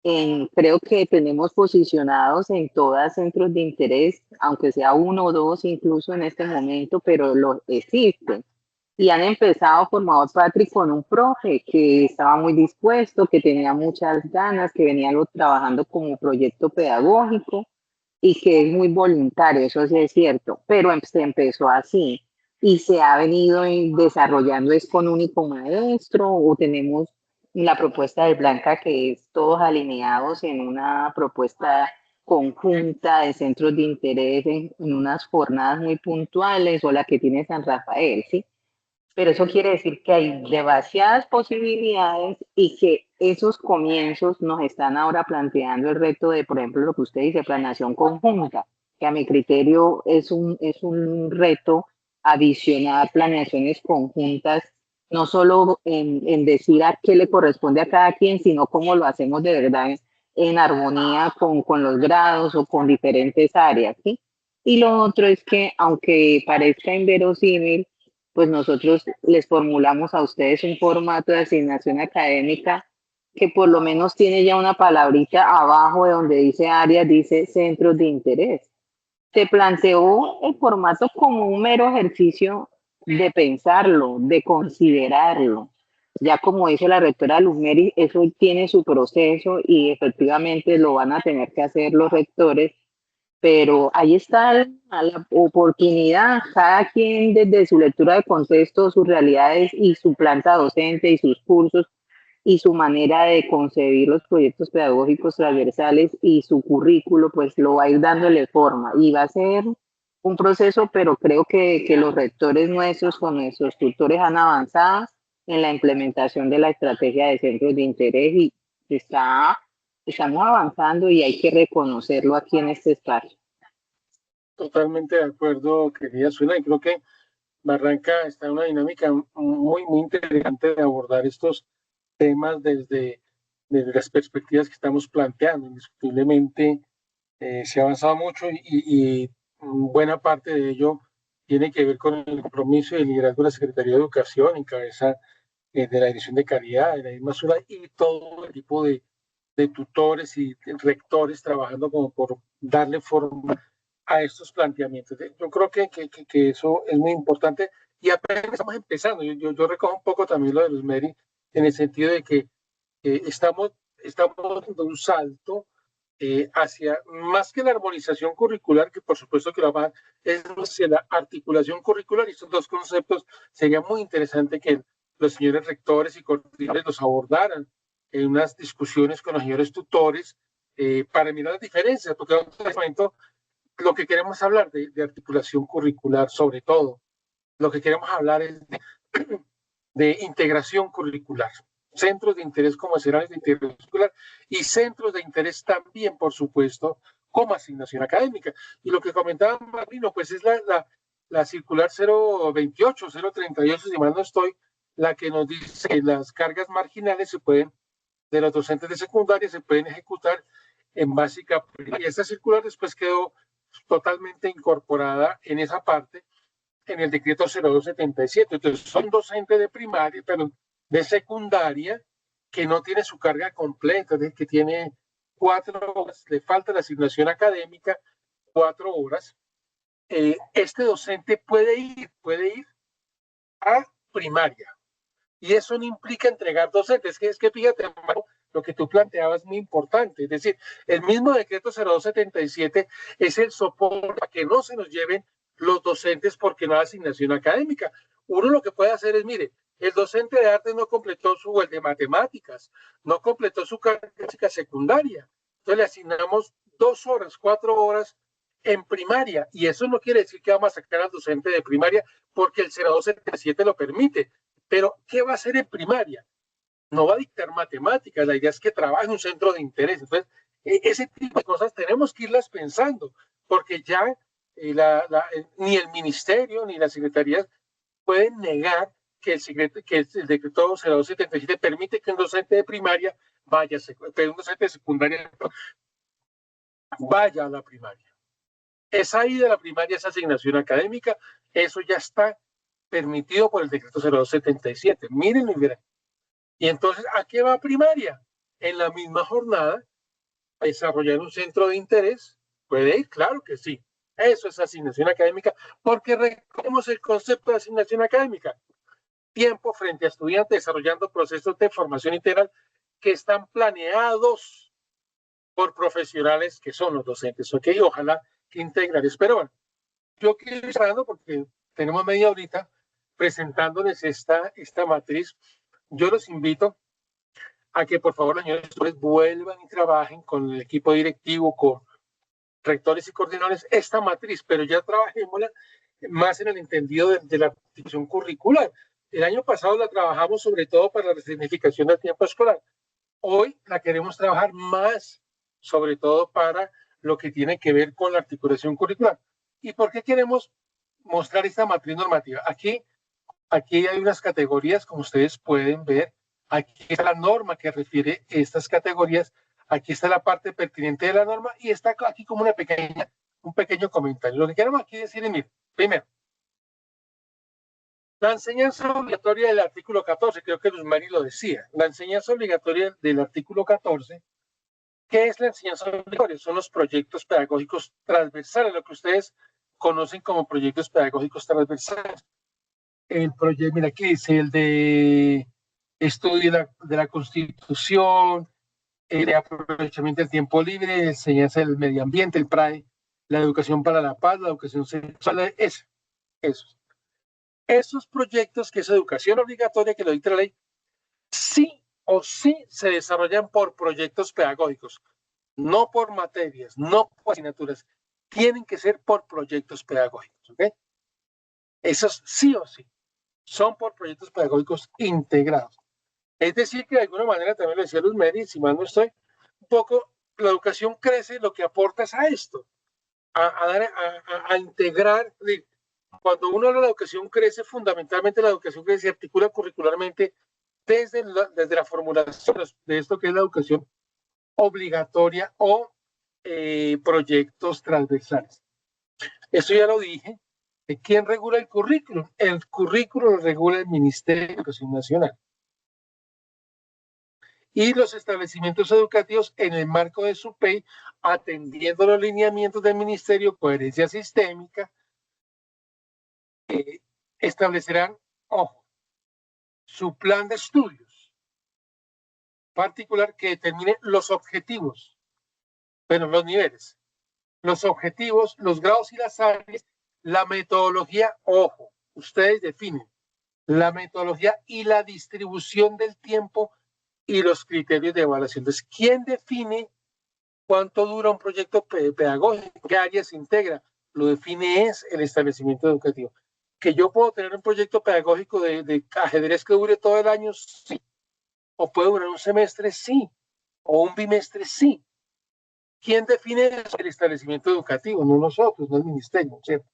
creo que tenemos posicionados en todas centros de interés, aunque sea uno o dos incluso en este momento, pero lo existen. Y han empezado, formador Patrick, con un profe que estaba muy dispuesto, que tenía muchas ganas, que venía trabajando como proyecto pedagógico y que es muy voluntario, eso sí es cierto, pero se empezó así y se ha venido desarrollando es con único maestro, o tenemos la propuesta de Blanca, que es todos alineados en una propuesta conjunta de centros de interés en unas jornadas muy puntuales, o la que tiene San Rafael, ¿sí? Pero eso quiere decir que hay demasiadas posibilidades y que esos comienzos nos están ahora planteando el reto de, por ejemplo, lo que usted dice, planeación conjunta, que a mi criterio es un reto adicional, planeaciones conjuntas, no solo en decir a qué le corresponde a cada quien, sino cómo lo hacemos de verdad en armonía con los grados o con diferentes áreas, ¿sí? Y lo otro es que, aunque parezca inverosímil, pues nosotros les formulamos a ustedes un formato de asignación académica que por lo menos tiene ya una palabrita abajo de donde dice áreas, dice centros de interés. Se planteó el formato como un mero ejercicio de pensarlo, de considerarlo. Ya como dice la rectora Luzmeri, eso tiene su proceso y efectivamente lo van a tener que hacer los rectores, pero ahí está la oportunidad, cada quien desde su lectura de contexto, sus realidades y su planta docente y sus cursos y su manera de concebir los proyectos pedagógicos transversales y su currículo, pues lo va a ir dándole forma y va a ser un proceso, pero creo que los rectores nuestros con nuestros tutores han avanzado en la implementación de la estrategia de centros de interés y estamos avanzando y hay que reconocerlo aquí en este espacio. Totalmente de acuerdo, querida Zuena, y creo que Barranca está en una dinámica muy interesante de abordar estos temas desde las perspectivas que estamos planteando. Indiscutiblemente se ha avanzado mucho y buena parte de ello tiene que ver con el compromiso y el liderazgo de la Secretaría de Educación en cabeza de la Dirección de Calidad, de la misma Zuna, y todo el tipo de tutores y rectores trabajando como por darle forma a estos planteamientos. Yo creo que eso es muy importante y apenas estamos empezando. Yo recojo un poco también lo de Luzmeri en el sentido de que estamos dando un salto hacia más que la armonización curricular, que por supuesto que es hacia la articulación curricular, y estos dos conceptos sería muy interesante que los señores rectores y coordinadores los abordaran en unas discusiones con los señores tutores para mirar las diferencias, porque en este momento lo que queremos hablar de articulación curricular, sobre todo, lo que queremos hablar es de integración curricular, centros de interés como escenarios de integración curricular y centros de interés también, por supuesto, como asignación académica. Y lo que comentaba Marino, pues es la circular 028, 038, si mal no estoy, la que nos dice que las cargas marginales de los docentes de secundaria se pueden ejecutar en básica. Y esta circular después quedó totalmente incorporada en esa parte en el decreto 0277. Entonces son docentes de primaria, pero de secundaria, que no tiene su carga completa, es decir, que tiene 4 horas, le falta la asignación académica, 4 horas. Este docente puede ir a primaria. Y eso no implica entregar docentes. Es que fíjate, lo que tú planteabas es muy importante. Es decir, el mismo decreto 0277 es el soporte para que no se nos lleven los docentes porque no hay asignación académica. Uno lo que puede hacer es, mire, el docente de arte no completó o el de matemáticas, no completó su carga secundaria. Entonces le asignamos 2 horas, 4 horas en primaria. Y eso no quiere decir que vamos a sacar al docente de primaria porque el 0277 lo permite. Pero, ¿qué va a hacer en primaria? No va a dictar matemáticas, la idea es que trabaje en un centro de interés. Entonces, ese tipo de cosas tenemos que irlas pensando, porque ya ni el ministerio ni la secretaría pueden negar que el decreto 0277 permite que un docente de primaria vaya, pero un docente de secundaria, vaya a la primaria. Esa ida a la primaria, esa asignación académica, eso ya está permitido por el decreto 0277. Miren y verán. Y entonces, ¿a qué va primaria? En la misma jornada, a desarrollar un centro de interés. ¿Puede ir? Claro que sí. Eso es asignación académica, porque recordemos el concepto de asignación académica. Tiempo frente a estudiantes desarrollando procesos de formación integral que están planeados por profesionales que son los docentes, ¿ok? Ojalá que integrales. Pero bueno, yo quiero ir cerrando porque tenemos media horita presentándoles esta matriz. Yo los invito a que por favor los señores vuelvan y trabajen con el equipo directivo, con rectores y coordinadores, esta matriz, pero ya trabajémosla más en el entendido de la articulación curricular. El año pasado la trabajamos sobre todo para la resignificación del tiempo escolar. Hoy la queremos trabajar más, sobre todo para lo que tiene que ver con la articulación curricular. ¿Y por qué queremos mostrar esta matriz normativa? Aquí hay unas categorías, como ustedes pueden ver. Aquí está la norma que refiere estas categorías. Aquí está la parte pertinente de la norma y está aquí como un pequeño comentario. Lo que queremos aquí decir es, mire, primero, la enseñanza obligatoria del artículo 14, creo que Luz Mari lo decía, la enseñanza obligatoria del artículo 14, ¿qué es la enseñanza obligatoria? Son los proyectos pedagógicos transversales, lo que ustedes conocen como proyectos pedagógicos transversales. El proyecto, mira, aquí dice el de estudio de la Constitución, el aprovechamiento del tiempo libre, enseñanza del medio ambiente, el PRAE, la educación para la paz, la educación sexual, esos proyectos que es educación obligatoria que lo dicta la ley, sí o sí se desarrollan por proyectos pedagógicos, no por materias, no por asignaturas, tienen que ser por proyectos pedagógicos, ¿ok? Esos sí o sí son por proyectos pedagógicos integrados. Es decir, que de alguna manera, también lo decía Luz Mary, si mal no estoy, un poco la educación crece, lo que aporta es a esto, a integrar. Cuando uno habla de la educación crece, fundamentalmente la educación crece y articula curricularmente desde la formulación de esto que es la educación obligatoria o proyectos transversales. Eso ya lo dije. ¿Quién regula el currículum? El currículum lo regula el Ministerio de Educación Nacional. Y los establecimientos educativos en el marco de su PEI, atendiendo los lineamientos del Ministerio, coherencia sistémica, establecerán, ojo, su plan de estudios particular que determine los objetivos, pero los niveles, los objetivos, los grados y las áreas, la metodología, ojo, ustedes definen la metodología y la distribución del tiempo y los criterios de evaluación. Entonces, ¿quién define cuánto dura un proyecto pedagógico? ¿Qué áreas se integra? Lo define es el establecimiento educativo. ¿Que yo puedo tener un proyecto pedagógico de ajedrez que dure todo el año? Sí. ¿O puede durar un semestre? Sí. ¿O un bimestre? Sí. ¿Quién define eso? El establecimiento educativo, no nosotros, no el ministerio, ¿cierto?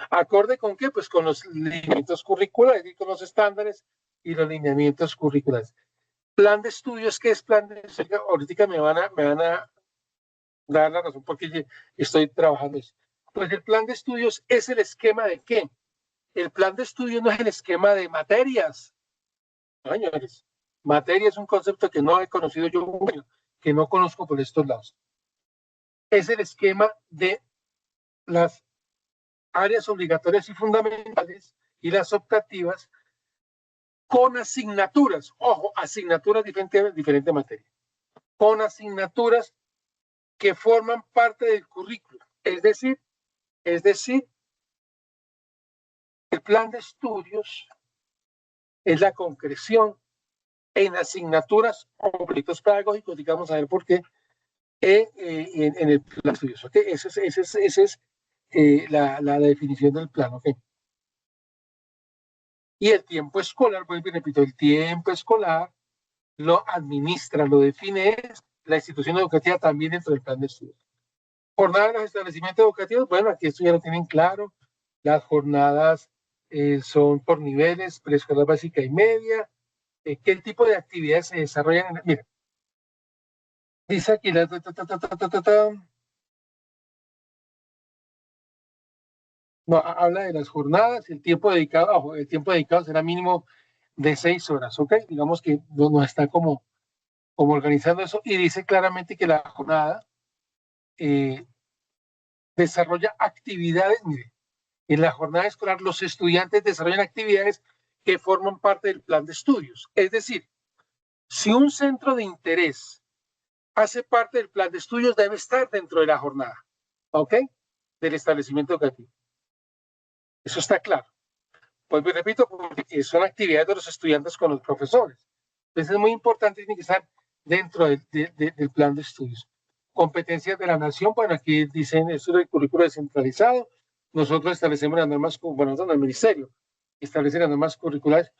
¿Acorde con qué? Pues con los lineamientos curriculares y con los estándares y los lineamientos curriculares. Plan de estudios, ¿qué es plan de estudios? Ahorita me van a dar la razón porque estoy trabajando eso. Pues el plan de estudios es el esquema de ¿qué? El plan de estudios no es el esquema de materias. No, señores, materia es un concepto que no he conocido yo, que no conozco por estos lados. Es el esquema de las áreas obligatorias y fundamentales y las optativas con asignaturas, ojo, asignaturas diferente materia, con asignaturas que forman parte del currículo. Es decir, el plan de estudios es la concreción en asignaturas o proyectos pedagógicos, digamos, a ver por qué, en el plan de estudios. ¿Okay? Esa es la definición del plan. ¿Okay? Y el tiempo escolar, vuelvo y repito, el tiempo escolar lo administra, lo define la institución educativa también dentro del plan de estudios. Jornada de los establecimientos educativos, bueno, aquí esto ya lo tienen claro, las jornadas son por niveles, preescolar básica y media, qué tipo de actividades se desarrollan. Mira, Dice aquí, no, habla de las jornadas, el tiempo dedicado será mínimo de 6 horas, ¿ok? Digamos que no está como organizando eso, y dice claramente que la jornada desarrolla actividades, mire, en la jornada escolar los estudiantes desarrollan actividades que forman parte del plan de estudios. Es decir, si un centro de interés hace parte del plan de estudios, debe estar dentro de la jornada, ¿ok? Del establecimiento educativo. Eso está claro. Pues me repito, porque son actividades de los estudiantes con los profesores. Entonces es muy importante, tiene que estar dentro del plan de estudios. Competencias de la nación, bueno, aquí dicen, esto es el currículo descentralizado. Nosotros establecemos las normas, bueno, nosotros en el ministerio, establece las normas curriculares.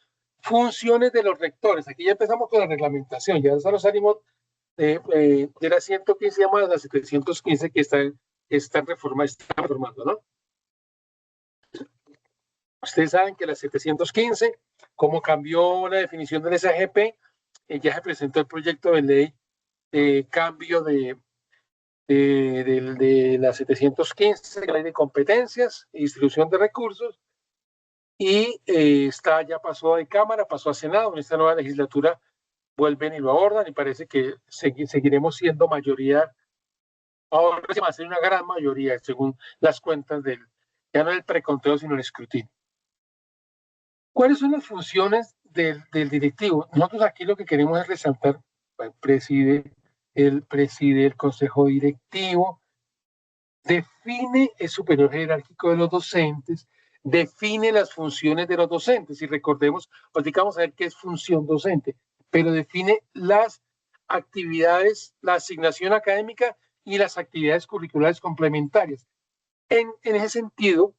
Funciones de los rectores, aquí ya empezamos con la reglamentación, ya solo salimos de la 115 llamadas a la 715 que está reformando, ¿no? Ustedes saben que la 715, como cambió la definición del SAGP, ya se presentó el proyecto de ley de cambio de la 715, la ley de competencias e distribución de recursos, y ya pasó de Cámara, pasó a Senado. En esta nueva legislatura vuelven y lo abordan, y parece que seguiremos siendo mayoría. Ahora se va a hacer una gran mayoría, según las cuentas ya no del preconteo, sino el escrutinio. ¿Cuáles son las funciones del directivo? Nosotros aquí lo que queremos es resaltar, él preside el consejo directivo, define el superior jerárquico de los docentes, define las funciones de los docentes, y recordemos, ahorita vamos a ver qué es función docente, pero define las actividades, la asignación académica y las actividades curriculares complementarias. En ese sentido,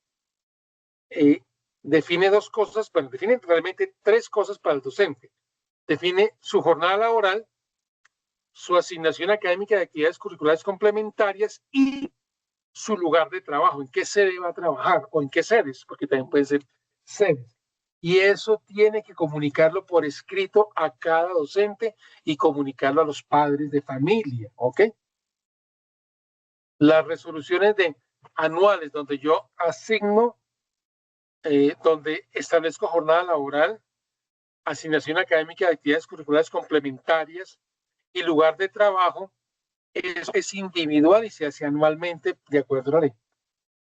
define dos cosas, bueno, define realmente tres cosas para el docente. Define su jornada laboral, su asignación académica de actividades curriculares complementarias y su lugar de trabajo, en qué sede va a trabajar o en qué sedes, porque también pueden ser sedes. Y eso tiene que comunicarlo por escrito a cada docente y comunicarlo a los padres de familia, ¿ok? Las resoluciones anuales donde yo asigno, donde establezco jornada laboral, asignación académica de actividades curriculares complementarias y lugar de trabajo, es individual y se hace anualmente de acuerdo a la ley.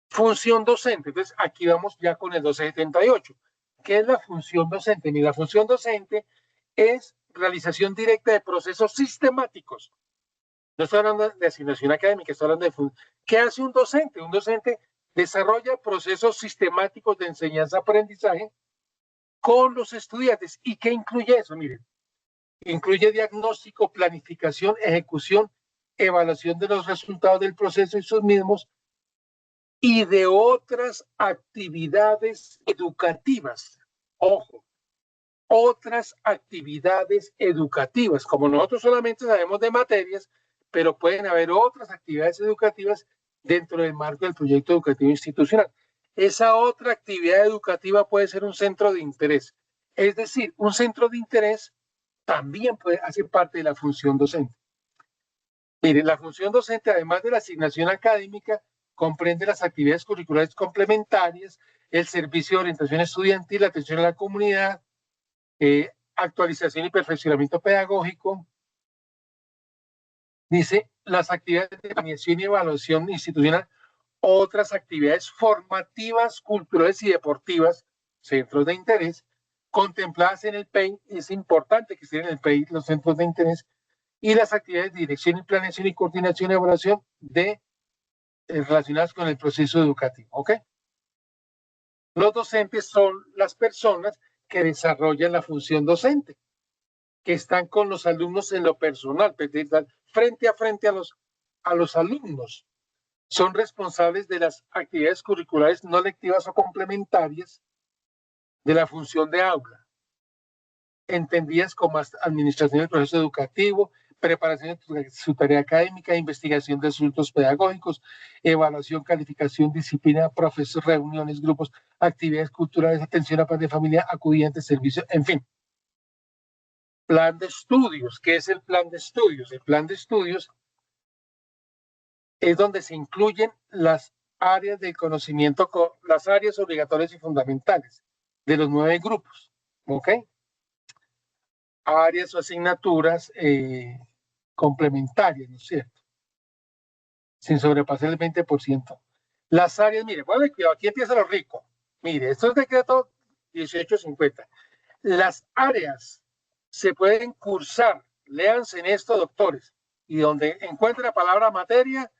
Función docente. Entonces, aquí vamos ya con el 1278. ¿Qué es la función docente? Mira, la función docente es realización directa de procesos sistemáticos. No estoy hablando de asignación académica, estoy hablando de ¿qué hace un docente? Un docente desarrolla procesos sistemáticos de enseñanza-aprendizaje con los estudiantes. ¿Y qué incluye eso? Miren, incluye diagnóstico, planificación, ejecución, evaluación de los resultados del proceso y sus mismos, y de otras actividades educativas. Ojo, otras actividades educativas. Como nosotros solamente sabemos de materias, pero pueden haber otras actividades educativas dentro del marco del proyecto educativo institucional. Esa otra actividad educativa puede ser un centro de interés. Es decir, un centro de interés también puede hacer parte de la función docente. Miren, la función docente, además de la asignación académica, comprende las actividades curriculares complementarias, el servicio de orientación estudiantil, la atención a la comunidad, actualización y perfeccionamiento pedagógico. Dice, las actividades de planeación y evaluación institucional, otras actividades formativas, culturales y deportivas, centros de interés, contempladas en el PEI. Es importante que estén en el PEI los centros de interés, y las actividades de dirección y planeación y coordinación y evaluación relacionadas con el proceso educativo, ¿ok? Los docentes son las personas que desarrollan la función docente, que están con los alumnos en lo personal, frente a frente a los alumnos. Son responsables de las actividades curriculares no lectivas o complementarias de la función de aula, entendidas como administración del proceso educativo, preparación de su tarea académica, investigación de asuntos pedagógicos, evaluación, calificación, disciplina, profesores, reuniones, grupos, actividades culturales, atención a padres de familia, acudientes, servicios, en fin. plan de estudios. ¿Qué es el plan de estudios? El plan de estudios es donde se incluyen las áreas del conocimiento, las áreas obligatorias y fundamentales de los 9 grupos, ¿ok? Áreas o asignaturas complementarias, ¿no es cierto? Sin sobrepasar el 20%. Las áreas, mire, bueno, aquí empieza lo rico. Mire, esto es decreto 1850. Las áreas se pueden cursar, léanse en esto, doctores, y donde encuentre la palabra materia,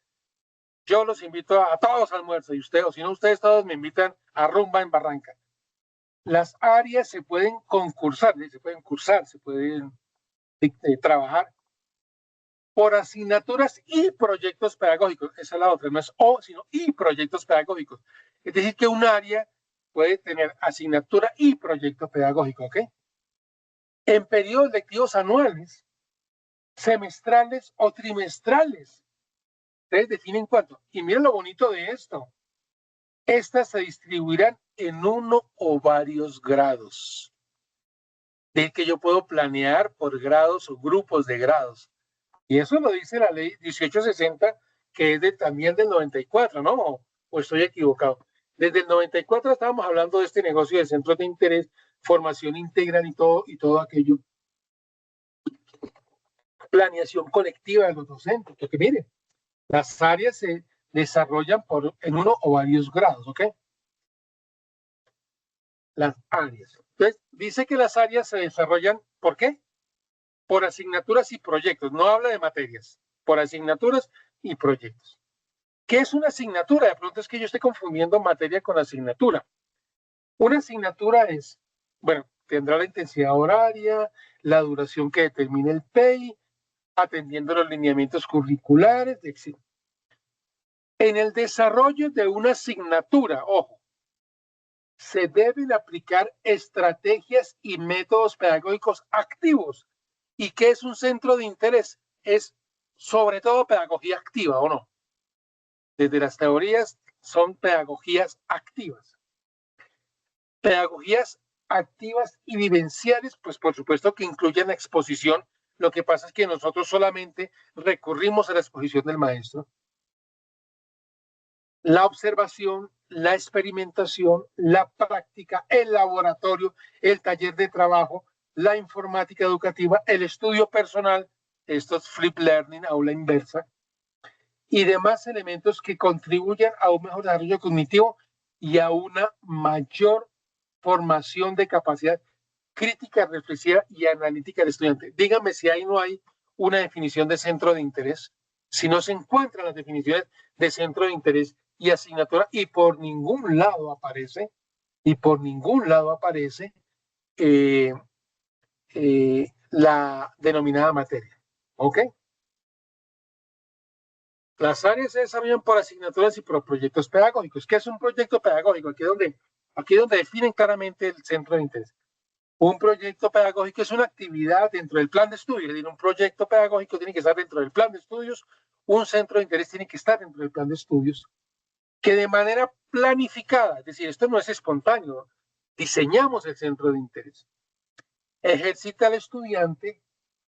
yo los invito a todos al almuerzo, y ustedes, o si no, ustedes todos me invitan a rumba en Barranca. Las áreas se pueden concursar, se pueden trabajar por asignaturas y proyectos pedagógicos. Esa es la otra, no es o, sino y proyectos pedagógicos. Es decir, que un área puede tener asignatura y proyecto pedagógico, ¿ok? En periodos lectivos anuales, semestrales o trimestrales. Ustedes definen cuánto. Y miren lo bonito de esto. Estas se distribuirán en uno o varios grados. De que yo puedo planear por grados o grupos de grados. Y eso lo dice la ley 1860, que es también del 94, ¿no? ¿O estoy equivocado? Desde el 94 estábamos hablando de este negocio de centros de interés, formación integral y todo aquello. Planeación colectiva de los docentes, porque miren, las áreas se desarrollan en uno o varios grados, ¿ok? Las áreas. Entonces, dice que las áreas se desarrollan, ¿por qué? Por asignaturas y proyectos. No habla de materias, por asignaturas y proyectos. ¿Qué es una asignatura? De pronto es que yo estoy confundiendo materia con asignatura. Una asignatura es, bueno, tendrá la intensidad horaria, la duración que determine el PEI, atendiendo los lineamientos curriculares, etc. En el desarrollo de una asignatura, ojo, se deben aplicar estrategias y métodos pedagógicos activos. ¿Y qué es un centro de interés? Es sobre todo pedagogía activa, ¿o no? Desde las teorías son pedagogías activas. Pedagogías activas y vivenciales, pues por supuesto que incluyen la exposición. Lo que pasa es que nosotros solamente recurrimos a la exposición del maestro. La observación, la experimentación, la práctica, el laboratorio, el taller de trabajo, la informática educativa, el estudio personal, esto es flip learning, aula inversa, y demás elementos que contribuyan a un mejor desarrollo cognitivo y a una mayor formación de capacidad crítica, reflexiva y analítica del estudiante. Díganme si ahí no hay una definición de centro de interés, si no se encuentran las definiciones de centro de interés y asignatura, y por ningún lado aparece, la denominada materia. ¿Ok? Las áreas se desarrollan por asignaturas y por proyectos pedagógicos. ¿Qué es un proyecto pedagógico? Aquí es donde definen claramente el centro de interés. Un proyecto pedagógico es una actividad dentro del plan de estudios. Es decir, un proyecto pedagógico tiene que estar dentro del plan de estudios, un centro de interés tiene que estar dentro del plan de estudios, que de manera planificada, es decir, esto no es espontáneo, diseñamos el centro de interés, ejercita al estudiante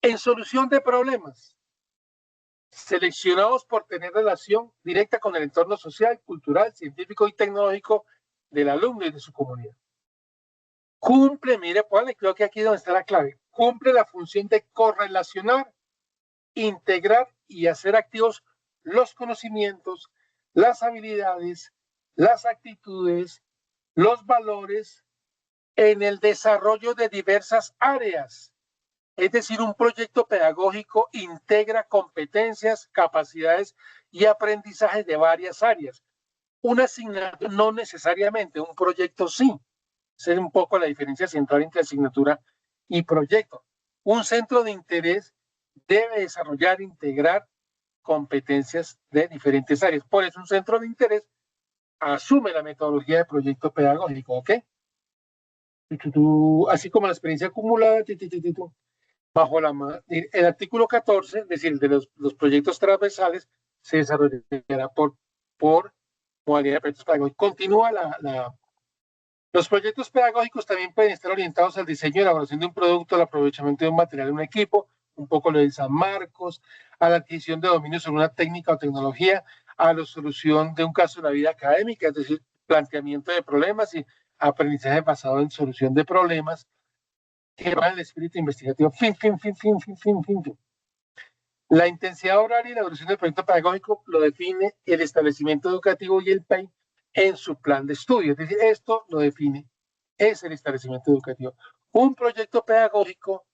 en solución de problemas seleccionados por tener relación directa con el entorno social, cultural, científico y tecnológico del alumno y de su comunidad. Cumple, mire, creo que aquí es donde está la clave, cumple la función de correlacionar, integrar y hacer activos los conocimientos, las habilidades, las actitudes, los valores en el desarrollo de diversas áreas. Es decir, un proyecto pedagógico integra competencias, capacidades y aprendizajes de varias áreas. Una asignatura no necesariamente, un proyecto sí. Esa es un poco la diferencia central entre asignatura y proyecto. Un centro de interés debe desarrollar e integrar competencias de diferentes áreas. Por eso un centro de interés asume la metodología de proyecto pedagógico, ¿ok? Así como la experiencia acumulada, bajo el artículo 14, es decir, de los proyectos transversales, se desarrollará por modalidad de proyectos pedagógicos. Continúa Los proyectos pedagógicos también pueden estar orientados al diseño y elaboración de un producto, al aprovechamiento de un material en un equipo, un poco lo de San Marcos, a la adquisición de dominio sobre una técnica o tecnología, a la solución de un caso de la vida académica, es decir, planteamiento de problemas y aprendizaje basado en solución de problemas, que va en el espíritu investigativo. Fin. La intensidad horaria y la duración del proyecto pedagógico lo define el establecimiento educativo y el PEI en su plan de estudio. Es decir, esto lo define, es el establecimiento educativo. Un proyecto pedagógico,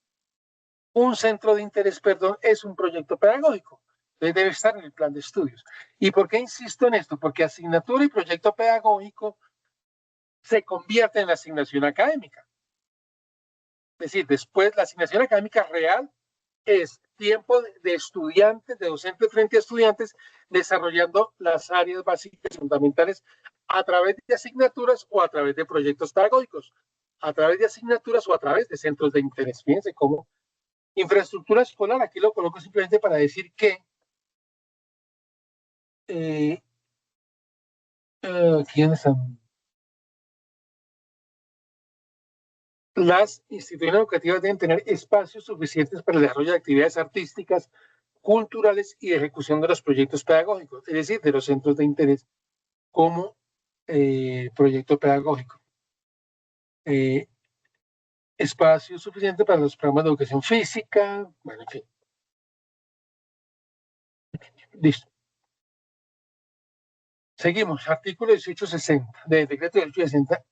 un centro de interés, perdón, es un proyecto pedagógico. Entonces debe estar en el plan de estudios. ¿Y por qué insisto en esto? Porque asignatura y proyecto pedagógico se convierten en la asignación académica. Es decir, después la asignación académica real es tiempo de estudiantes, de docentes frente a estudiantes, desarrollando las áreas básicas fundamentales a través de asignaturas o a través de proyectos pedagógicos, a través de asignaturas o a través de centros de interés. Fíjense cómo infraestructura escolar, aquí lo coloco simplemente para decir que ¿quiénes son? Las instituciones educativas deben tener espacios suficientes para el desarrollo de actividades artísticas, culturales y de ejecución de los proyectos pedagógicos, es decir, de los centros de interés como proyecto pedagógico. Espacio suficiente para los programas de educación física, bueno, en fin. Listo. Seguimos, artículo 1860 del decreto 1860,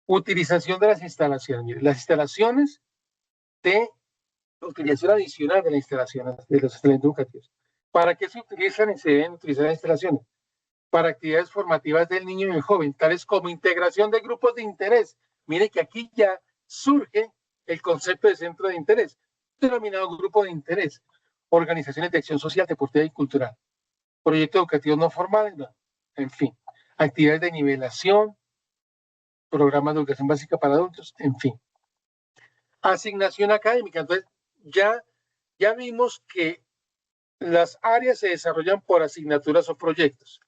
utilización de las instalaciones. Mire, las instalaciones de utilización adicional de las instalaciones de los establecimientos educativos. ¿Para qué se utilizan y se deben utilizar las instalaciones? Para actividades formativas del niño y el joven, tales como integración de grupos de interés. Mire que aquí ya surge el concepto de centro de interés, denominado grupo de interés, organizaciones de acción social, deportiva y cultural, proyectos educativos no formales, no. En fin, actividades de nivelación, programas de educación básica para adultos, en fin. Asignación académica. Entonces, ya vimos que las áreas se desarrollan por asignaturas o proyectos.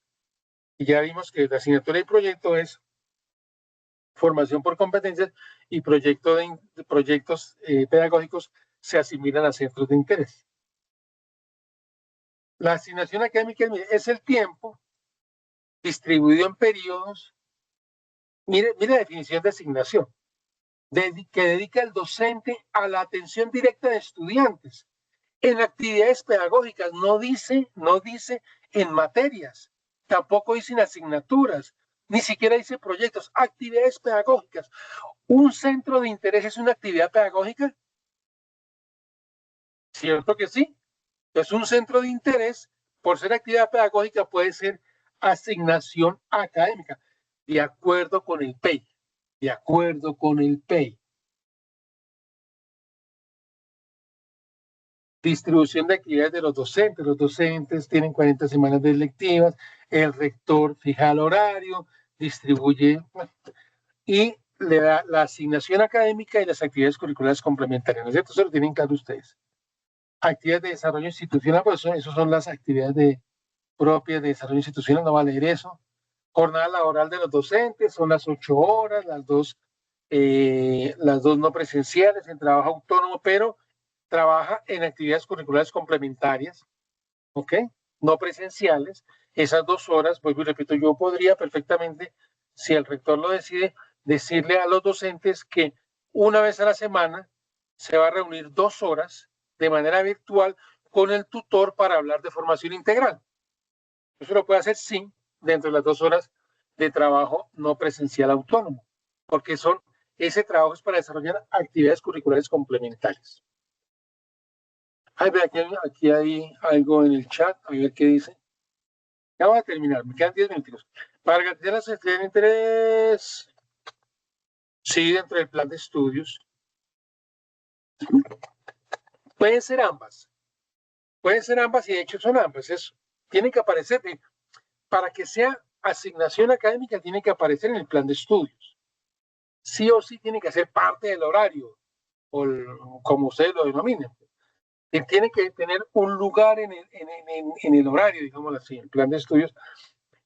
Y ya vimos que la asignatura y proyecto es formación por competencias y proyectos pedagógicos se asimilan a centros de interés. La asignación académica es el tiempo distribuido en periodos. Mire la definición de asignación, que dedica el docente a la atención directa de estudiantes en actividades pedagógicas. No dice en materias, tampoco dice en asignaturas, ni siquiera dice proyectos, actividades pedagógicas. ¿Un centro de interés es una actividad pedagógica? ¿Cierto que sí? Entonces, un centro de interés, por ser actividad pedagógica, puede ser asignación académica, de acuerdo con el PEI. De acuerdo con el PEI. Distribución de actividades de los docentes. Los docentes tienen 40 semanas de lectivas, el rector fija el horario, distribuye y le da la asignación académica y las actividades curriculares complementarias. ¿No es cierto? Eso lo tienen claro ustedes. Actividades de desarrollo institucional, pues eso son las actividades propias de desarrollo institucional, no va a leer eso. Jornada laboral de los docentes, son las 8 horas, las dos no presenciales, en trabajo autónomo, pero trabaja en actividades curriculares complementarias, ¿ok? No presenciales. Esas 2 horas, vuelvo y repito, yo podría perfectamente, si el rector lo decide, decirle a los docentes que una vez a la semana se va a reunir 2 horas de manera virtual con el tutor para hablar de formación integral. Eso lo puede hacer, sí, dentro de las 2 horas de trabajo no presencial autónomo, porque ese trabajo es para desarrollar actividades curriculares complementarias. Ay, aquí hay algo en el chat, a ver qué dice. Ya voy a terminar, me quedan 10 minutos. Para garantizar las actividades de interés, sí, dentro del plan de estudios. Pueden ser ambas y de hecho son ambas. Tienen que aparecer, para que sea asignación académica, tiene que aparecer en el plan de estudios. Sí o sí tiene que ser parte del horario, o como ustedes lo denominen. Tiene que tener un lugar en el horario, digamos así, el plan de estudios,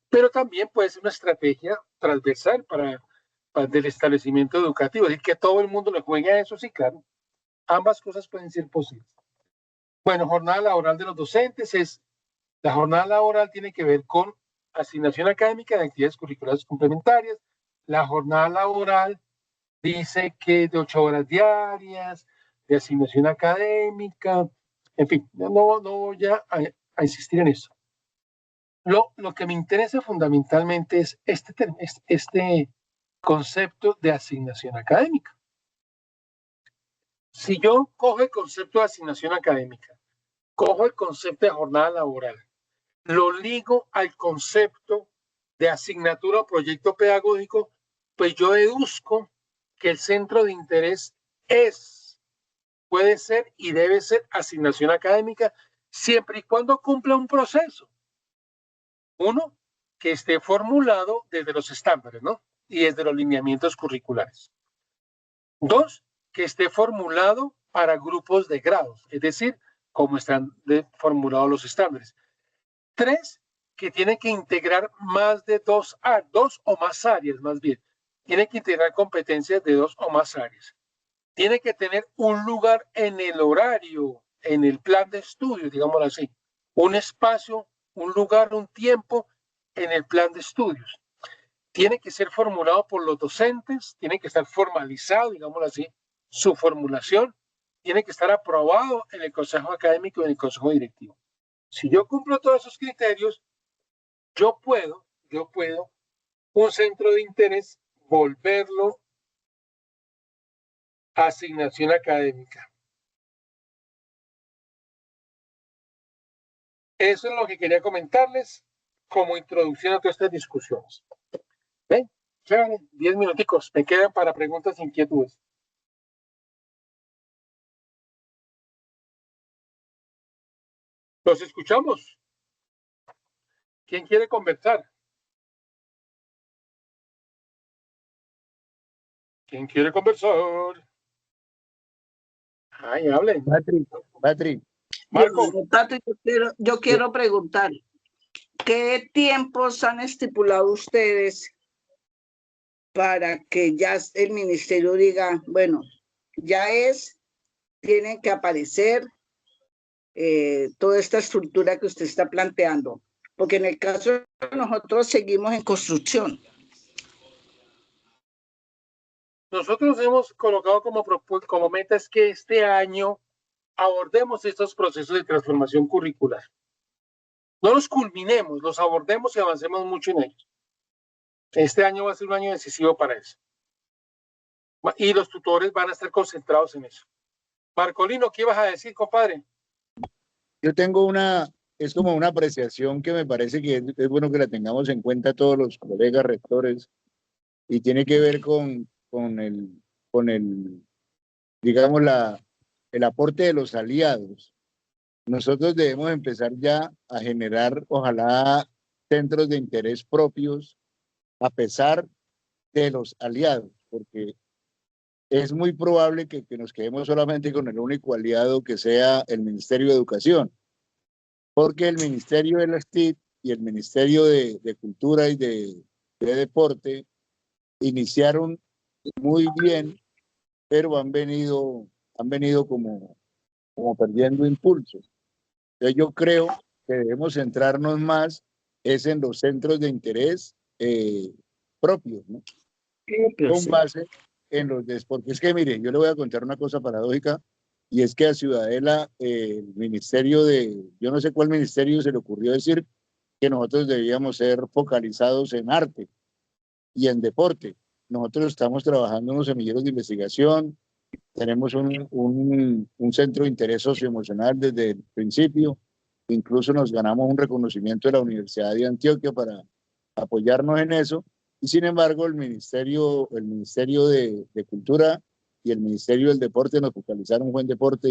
pero también puede ser una estrategia transversal del establecimiento educativo. Es decir, que todo el mundo le juegue a eso, sí, claro. Ambas cosas pueden ser posibles. Bueno, jornada laboral de los docentes la jornada laboral tiene que ver con asignación académica de actividades curriculares complementarias. La jornada laboral dice que de 8 horas diarias, de asignación académica, en fin, no voy a insistir en eso. Lo que me interesa fundamentalmente es este concepto de asignación académica. Si yo cojo el concepto de asignación académica, cojo el concepto de jornada laboral, lo ligo al concepto de asignatura o proyecto pedagógico, pues yo deduzco que el centro de interés puede ser y debe ser asignación académica siempre y cuando cumpla un proceso. Uno, que esté formulado desde los estándares, ¿no? Y desde los lineamientos curriculares. Dos, que esté formulado para grupos de grados, es decir, como están formulados los estándares. Tres, que tiene que integrar más de dos o más áreas, más bien. Tiene que integrar competencias de 2 o más áreas. Tiene que tener un lugar en el horario, en el plan de estudio, digámoslo así. Un espacio, un lugar, un tiempo en el plan de estudios. Tiene que ser formulado por los docentes, tiene que estar formalizado, digámoslo así, su formulación, tiene que estar aprobado en el consejo académico y en el consejo directivo. Si yo cumplo todos esos criterios, yo puedo, un centro de interés, volverlo a asignación académica. Eso es lo que quería comentarles como introducción a todas estas discusiones. ¿Ven? Chévere, 10 minuticos. Me quedan para preguntas e inquietudes. ¿Los escuchamos? ¿Quién quiere conversar? ¿Quién quiere conversar? Ay, hablen. Patrick. Marco. Yo quiero preguntar, ¿qué tiempos han estipulado ustedes para que ya el ministerio diga, bueno, tienen que aparecer toda esta estructura que usted está planteando? Porque en el caso de nosotros seguimos en construcción. Nosotros hemos colocado como meta es que este año abordemos estos procesos de transformación curricular. No los culminemos, los abordemos y avancemos mucho en ellos. Este año va a ser un año decisivo para eso. Y los tutores van a estar concentrados en eso. Marcolino, ¿qué ibas a decir, compadre? Yo tengo es como una apreciación que me parece que es bueno que la tengamos en cuenta todos los colegas rectores, y tiene que ver con el, digamos, el aporte de los aliados. Nosotros debemos empezar ya a generar, ojalá, centros de interés propios a pesar de los aliados, porque es muy probable que nos quedemos solamente con el único aliado que sea el Ministerio de Educación, porque el Ministerio de las TIC y el Ministerio de Cultura y de Deporte iniciaron muy bien, pero han venido como perdiendo impulso. Entonces yo creo que debemos centrarnos más en los centros de interés propios, ¿no? Con base en porque es que, mire, yo le voy a contar una cosa paradójica, y es que a Ciudadela, el ministerio yo no sé cuál ministerio se le ocurrió decir que nosotros debíamos ser focalizados en arte y en deporte. Nosotros estamos trabajando en los semilleros de investigación, tenemos un centro de interés socioemocional desde el principio, incluso nos ganamos un reconocimiento de la Universidad de Antioquia para apoyarnos en eso, y sin embargo el Ministerio de Cultura y el Ministerio del Deporte nos focalizaron en deporte,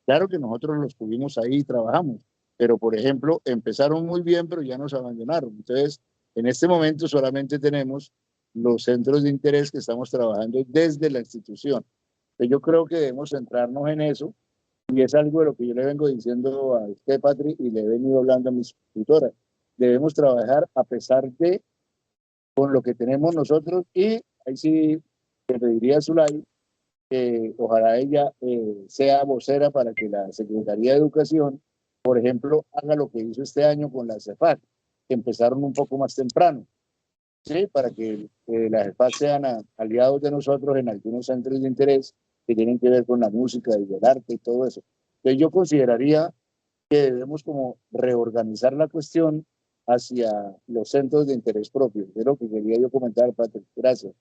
claro que nosotros los tuvimos ahí y trabajamos, pero por ejemplo empezaron muy bien, pero ya nos abandonaron. Entonces en este momento solamente tenemos los centros de interés que estamos trabajando desde la institución. Entonces yo creo que debemos centrarnos en eso, y es algo de lo que yo le vengo diciendo a usted, Patrick, y le he venido hablando a mis tutoras. Debemos trabajar a pesar de con lo que tenemos nosotros y ahí sí le pediría a Zulay que ojalá ella sea vocera para que la Secretaría de Educación, por ejemplo, haga lo que hizo este año con la CEFAC, que empezaron un poco más temprano, ¿sí? Para que las CEFAC sean aliados de nosotros en algunos centros de interés que tienen que ver con la música y el arte y todo eso. Entonces yo consideraría que debemos como reorganizar la cuestión hacia los centros de interés propios. Es lo que quería yo comentar, Patrick. Gracias.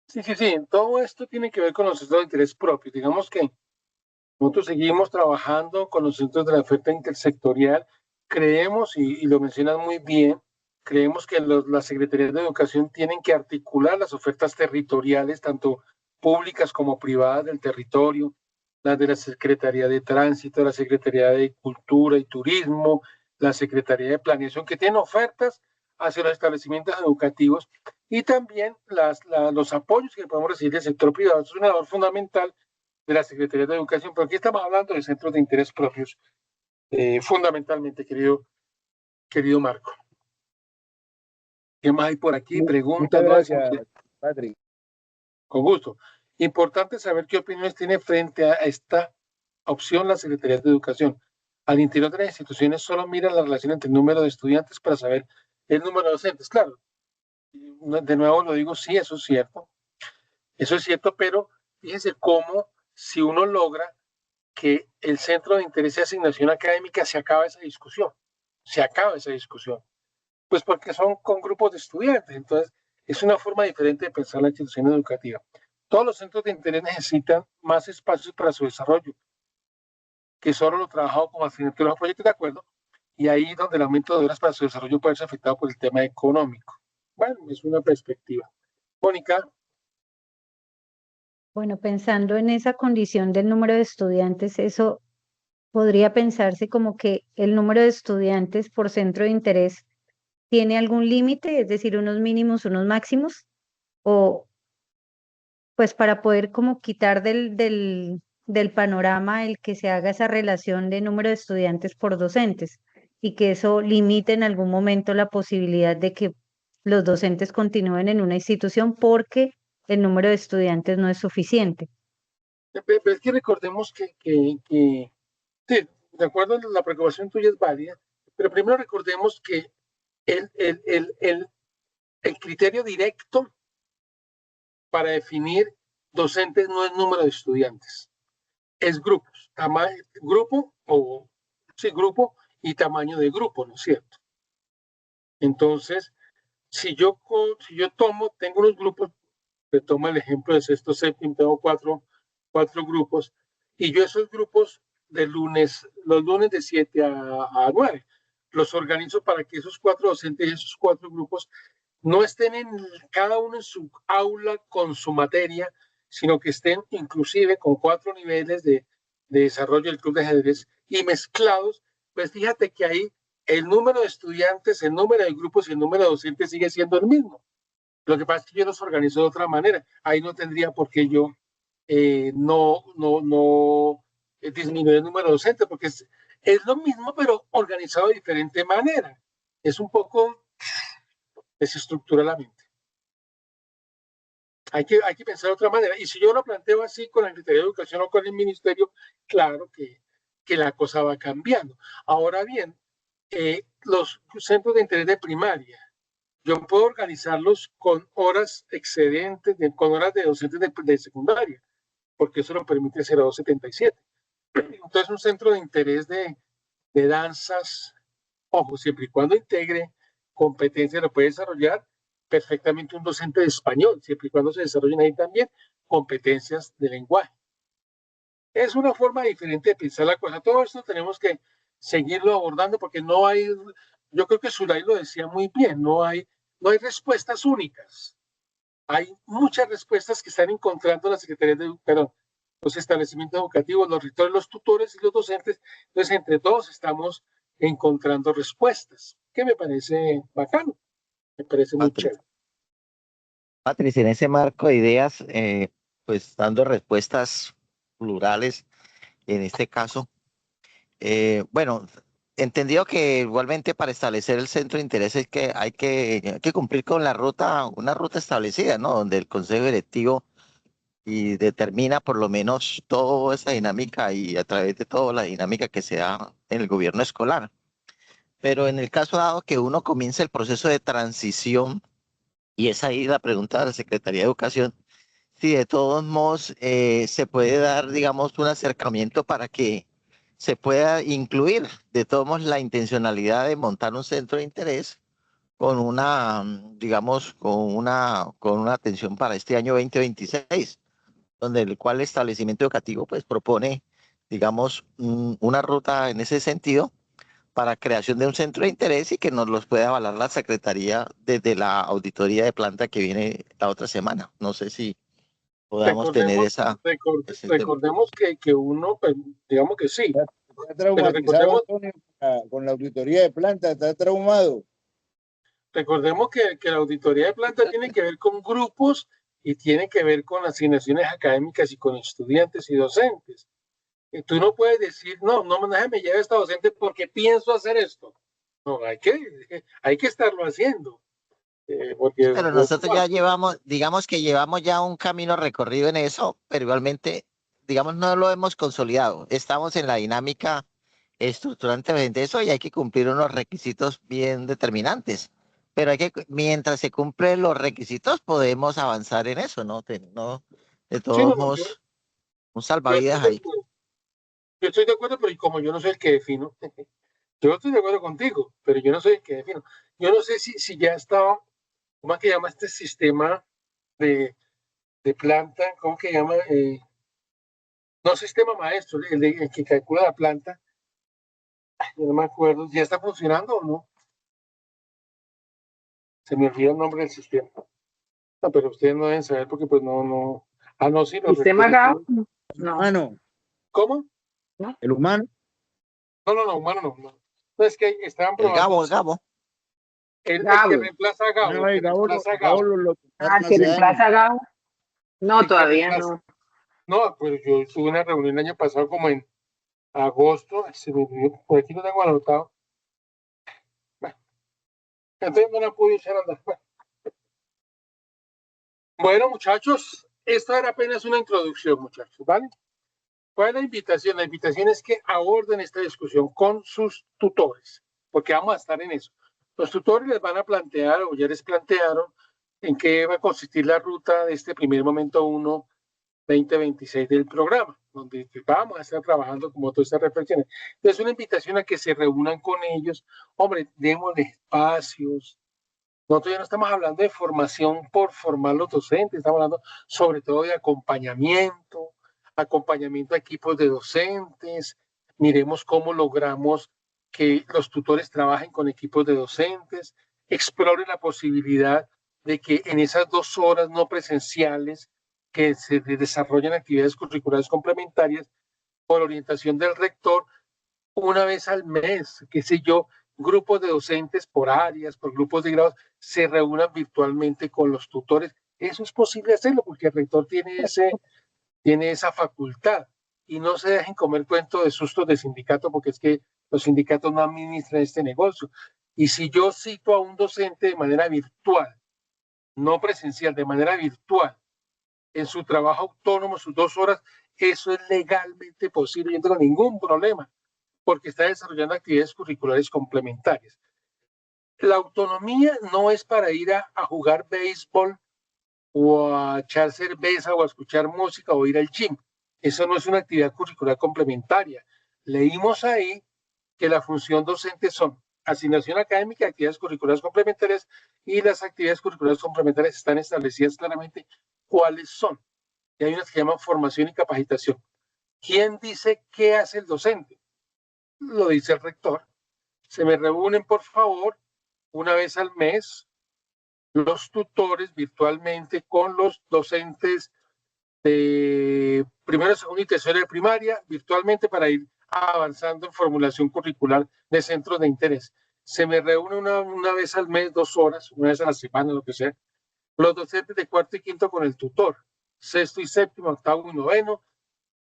Sí, sí, sí. Todo esto tiene que ver con los centros de interés propios. Digamos que nosotros seguimos trabajando con los centros de la oferta intersectorial. Creemos, y lo mencionan muy bien, creemos que las secretarías de educación tienen que articular las ofertas territoriales, tanto públicas como privadas del territorio, las de la Secretaría de Tránsito, la Secretaría de Cultura y Turismo, la Secretaría de Planeación, que tienen ofertas hacia los establecimientos educativos y también los apoyos que podemos recibir del sector privado. Es una labor fundamental de la Secretaría de Educación, pero aquí estamos hablando de centros de interés propios, fundamentalmente, querido Marco. ¿Qué más hay por aquí? Preguntas. Muchas gracias, Patrick. Con gusto. Importante saber qué opiniones tiene frente a esta opción la Secretaría de Educación. Al interior de las instituciones solo miran la relación entre el número de estudiantes para saber el número de docentes. Claro, de nuevo lo digo, sí, eso es cierto. Eso es cierto, pero fíjense cómo si uno logra que el centro de interés de asignación académica se acaba esa discusión. Se acaba esa discusión. Pues porque son con grupos de estudiantes. Entonces, es una forma diferente de pensar la institución educativa. Todos los centros de interés necesitan más espacios para su desarrollo, que solo lo trabajado como asignatura de proyectos, de acuerdo, y ahí donde el aumento de horas para su desarrollo puede ser afectado por el tema económico. Bueno, es una perspectiva. Mónica. Bueno, pensando en esa condición del número de estudiantes, eso podría pensarse como que el número de estudiantes por centro de interés tiene algún límite, es decir, unos mínimos, unos máximos, o pues para poder como quitar del panorama el que se haga esa relación de número de estudiantes por docentes y que eso limite en algún momento la posibilidad de que los docentes continúen en una institución porque el número de estudiantes no es suficiente. Es que recordemos que sí, de acuerdo, la preocupación tuya es válida, pero primero recordemos que el criterio directo para definir docentes no es número de estudiantes, es grupos, grupo y tamaño de grupo, ¿no es cierto? Entonces, si yo tengo unos grupos, te tomo el ejemplo de sexto, séptimo, tengo cuatro grupos, y yo esos grupos los lunes de 7 a 9, los organizo para que esos 4 docentes y esos 4 grupos no estén cada uno en su aula con su materia, sino que estén inclusive con 4 niveles de desarrollo del club de ajedrez y mezclados. Pues fíjate que ahí el número de estudiantes, el número de grupos y el número de docentes sigue siendo el mismo. Lo que pasa es que yo los organizo de otra manera. Ahí no tendría por qué yo no disminuir el número de docentes, porque es lo mismo, pero organizado de diferente manera. Es un poco desestructura la mente. Hay que pensar de otra manera. Y si yo lo planteo así con la Secretaría de Educación o con el Ministerio, claro que la cosa va cambiando. Ahora bien, los centros de interés de primaria, yo puedo organizarlos con horas excedentes, con horas de docentes de secundaria, porque eso lo permite el 0277. Entonces, un centro de interés de danzas, ojo, siempre y cuando integre competencias, lo puede desarrollar perfectamente un docente de español, siempre y cuando se desarrollen ahí también competencias de lenguaje. Es una forma diferente de pensar la cosa. Todo esto tenemos que seguirlo abordando porque no hay, yo creo que Zulay lo decía muy bien, no hay respuestas únicas. Hay muchas respuestas que están encontrando las secretarías de educación, los establecimientos educativos, los rectores, los tutores y los docentes. Entonces, entre todos estamos encontrando respuestas, que me parece bacano, me parece muy chévere. Patricia, en ese marco de ideas, pues dando respuestas plurales, en este caso, bueno, entendido que igualmente para establecer el centro de interés es que hay que cumplir con una ruta establecida, ¿no? Donde el consejo directivo y determina por lo menos toda esa dinámica y a través de toda la dinámica que se da en el gobierno escolar. Pero en el caso dado que uno comience el proceso de transición, y es ahí la pregunta de la Secretaría de Educación, si de todos modos se puede dar, digamos, un acercamiento para que se pueda incluir de todos modos la intencionalidad de montar un centro de interés con digamos, con una atención para este año 2026, donde el cual el establecimiento educativo pues propone, digamos, una ruta en ese sentido para creación de un centro de interés y que nos los pueda avalar la Secretaría desde la auditoría de planta que viene la otra semana. No sé si podamos tener recordemos que uno, pues, digamos que sí. Está traumatizado, Antonio, con la auditoría de planta, está traumado. Recordemos que la auditoría de planta tiene que ver con grupos y tiene que ver con asignaciones académicas y con estudiantes y docentes. Y tú no puedes decir, no me lleve esta docente porque pienso hacer esto. No, hay que estarlo haciendo. Pero nosotros ya llevamos, digamos que llevamos ya un camino recorrido en eso, pero igualmente, digamos, no lo hemos consolidado. Estamos en la dinámica estructurante de eso y hay que cumplir unos requisitos bien determinantes. Pero mientras se cumplen los requisitos, podemos avanzar en eso, ¿no? De todos modos, un salvavidas ahí. Yo estoy de acuerdo, pero como yo no soy el que defino, yo estoy de acuerdo contigo, pero yo no soy el que defino. Yo no sé si ya estaba, ¿cómo es que llama este sistema de planta? ¿Cómo que llama? No sistema maestro, el que calcula la planta. Yo no me acuerdo, ¿ya está funcionando o no? Se me olvidó el nombre del sistema. No, pero ustedes no deben saber porque pues no. Ah, no, sí. ¿Sistema GAO? No. Humano. ¿Cómo? ¿No? ¿El humano? No, humano no. No, es que estaban probando. El Gabo. El que reemplaza a Gabo. No, el Gabo que reemplaza a Gabo. No, sí, todavía no. No, pues yo tuve una reunión el año pasado como en agosto. Por aquí no tengo anotado. Entonces no la pude echar a andar. Bueno, muchachos, esto era apenas una introducción, muchachos, ¿vale? ¿Cuál es la invitación? La invitación es que aborden esta discusión con sus tutores, porque vamos a estar en eso. Los tutores les van a plantear, o ya les plantearon, en qué va a consistir la ruta de este primer momento 1 2026 del programa, donde vamos a estar trabajando como todas estas reflexiones. Entonces, una invitación a que se reúnan con ellos. Hombre, démosle espacios. Nosotros ya no estamos hablando de formación por formar los docentes, estamos hablando sobre todo de acompañamiento a equipos de docentes. Miremos cómo logramos que los tutores trabajen con equipos de docentes, exploren la posibilidad de que en esas 2 horas no presenciales que se desarrollen actividades curriculares complementarias por orientación del rector, una vez al mes, qué sé yo, grupos de docentes por áreas, por grupos de grados, se reúnan virtualmente con los tutores. Eso es posible hacerlo porque el rector tiene esa facultad y no se dejen comer cuento de sustos de sindicato porque es que los sindicatos no administran este negocio. Y si yo cito a un docente de manera virtual, no presencial, de manera virtual, en su trabajo autónomo, sus 2 horas, eso es legalmente posible, yo no tengo ningún problema, porque está desarrollando actividades curriculares complementarias. La autonomía no es para ir a jugar béisbol o a echar cerveza o a escuchar música o ir al gym. Eso no es una actividad curricular complementaria. Leímos ahí que la función docente son asignación académica, actividades curriculares complementarias, y las actividades curriculares complementarias están establecidas claramente cuáles son. Y hay unas que llaman formación y capacitación. ¿Quién dice qué hace el docente? Lo dice el rector. Se me reúnen, por favor, una vez al mes, los tutores virtualmente con los docentes de primero, segundo y tercero de primaria, virtualmente para ir avanzando en formulación curricular de centros de interés. Se me reúne una vez al mes, 2 horas, una vez a la semana, lo que sea, los docentes de cuarto y quinto con el tutor, sexto y séptimo, octavo y noveno,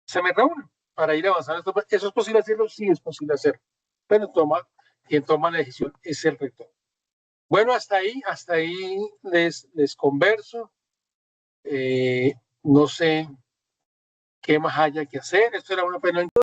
se me reúnen para ir avanzando. ¿Eso es posible hacerlo? Sí, es posible hacerlo. pero quien toma la decisión es el rector. Bueno, hasta ahí les converso. No sé qué más haya que hacer. Esto era una pena.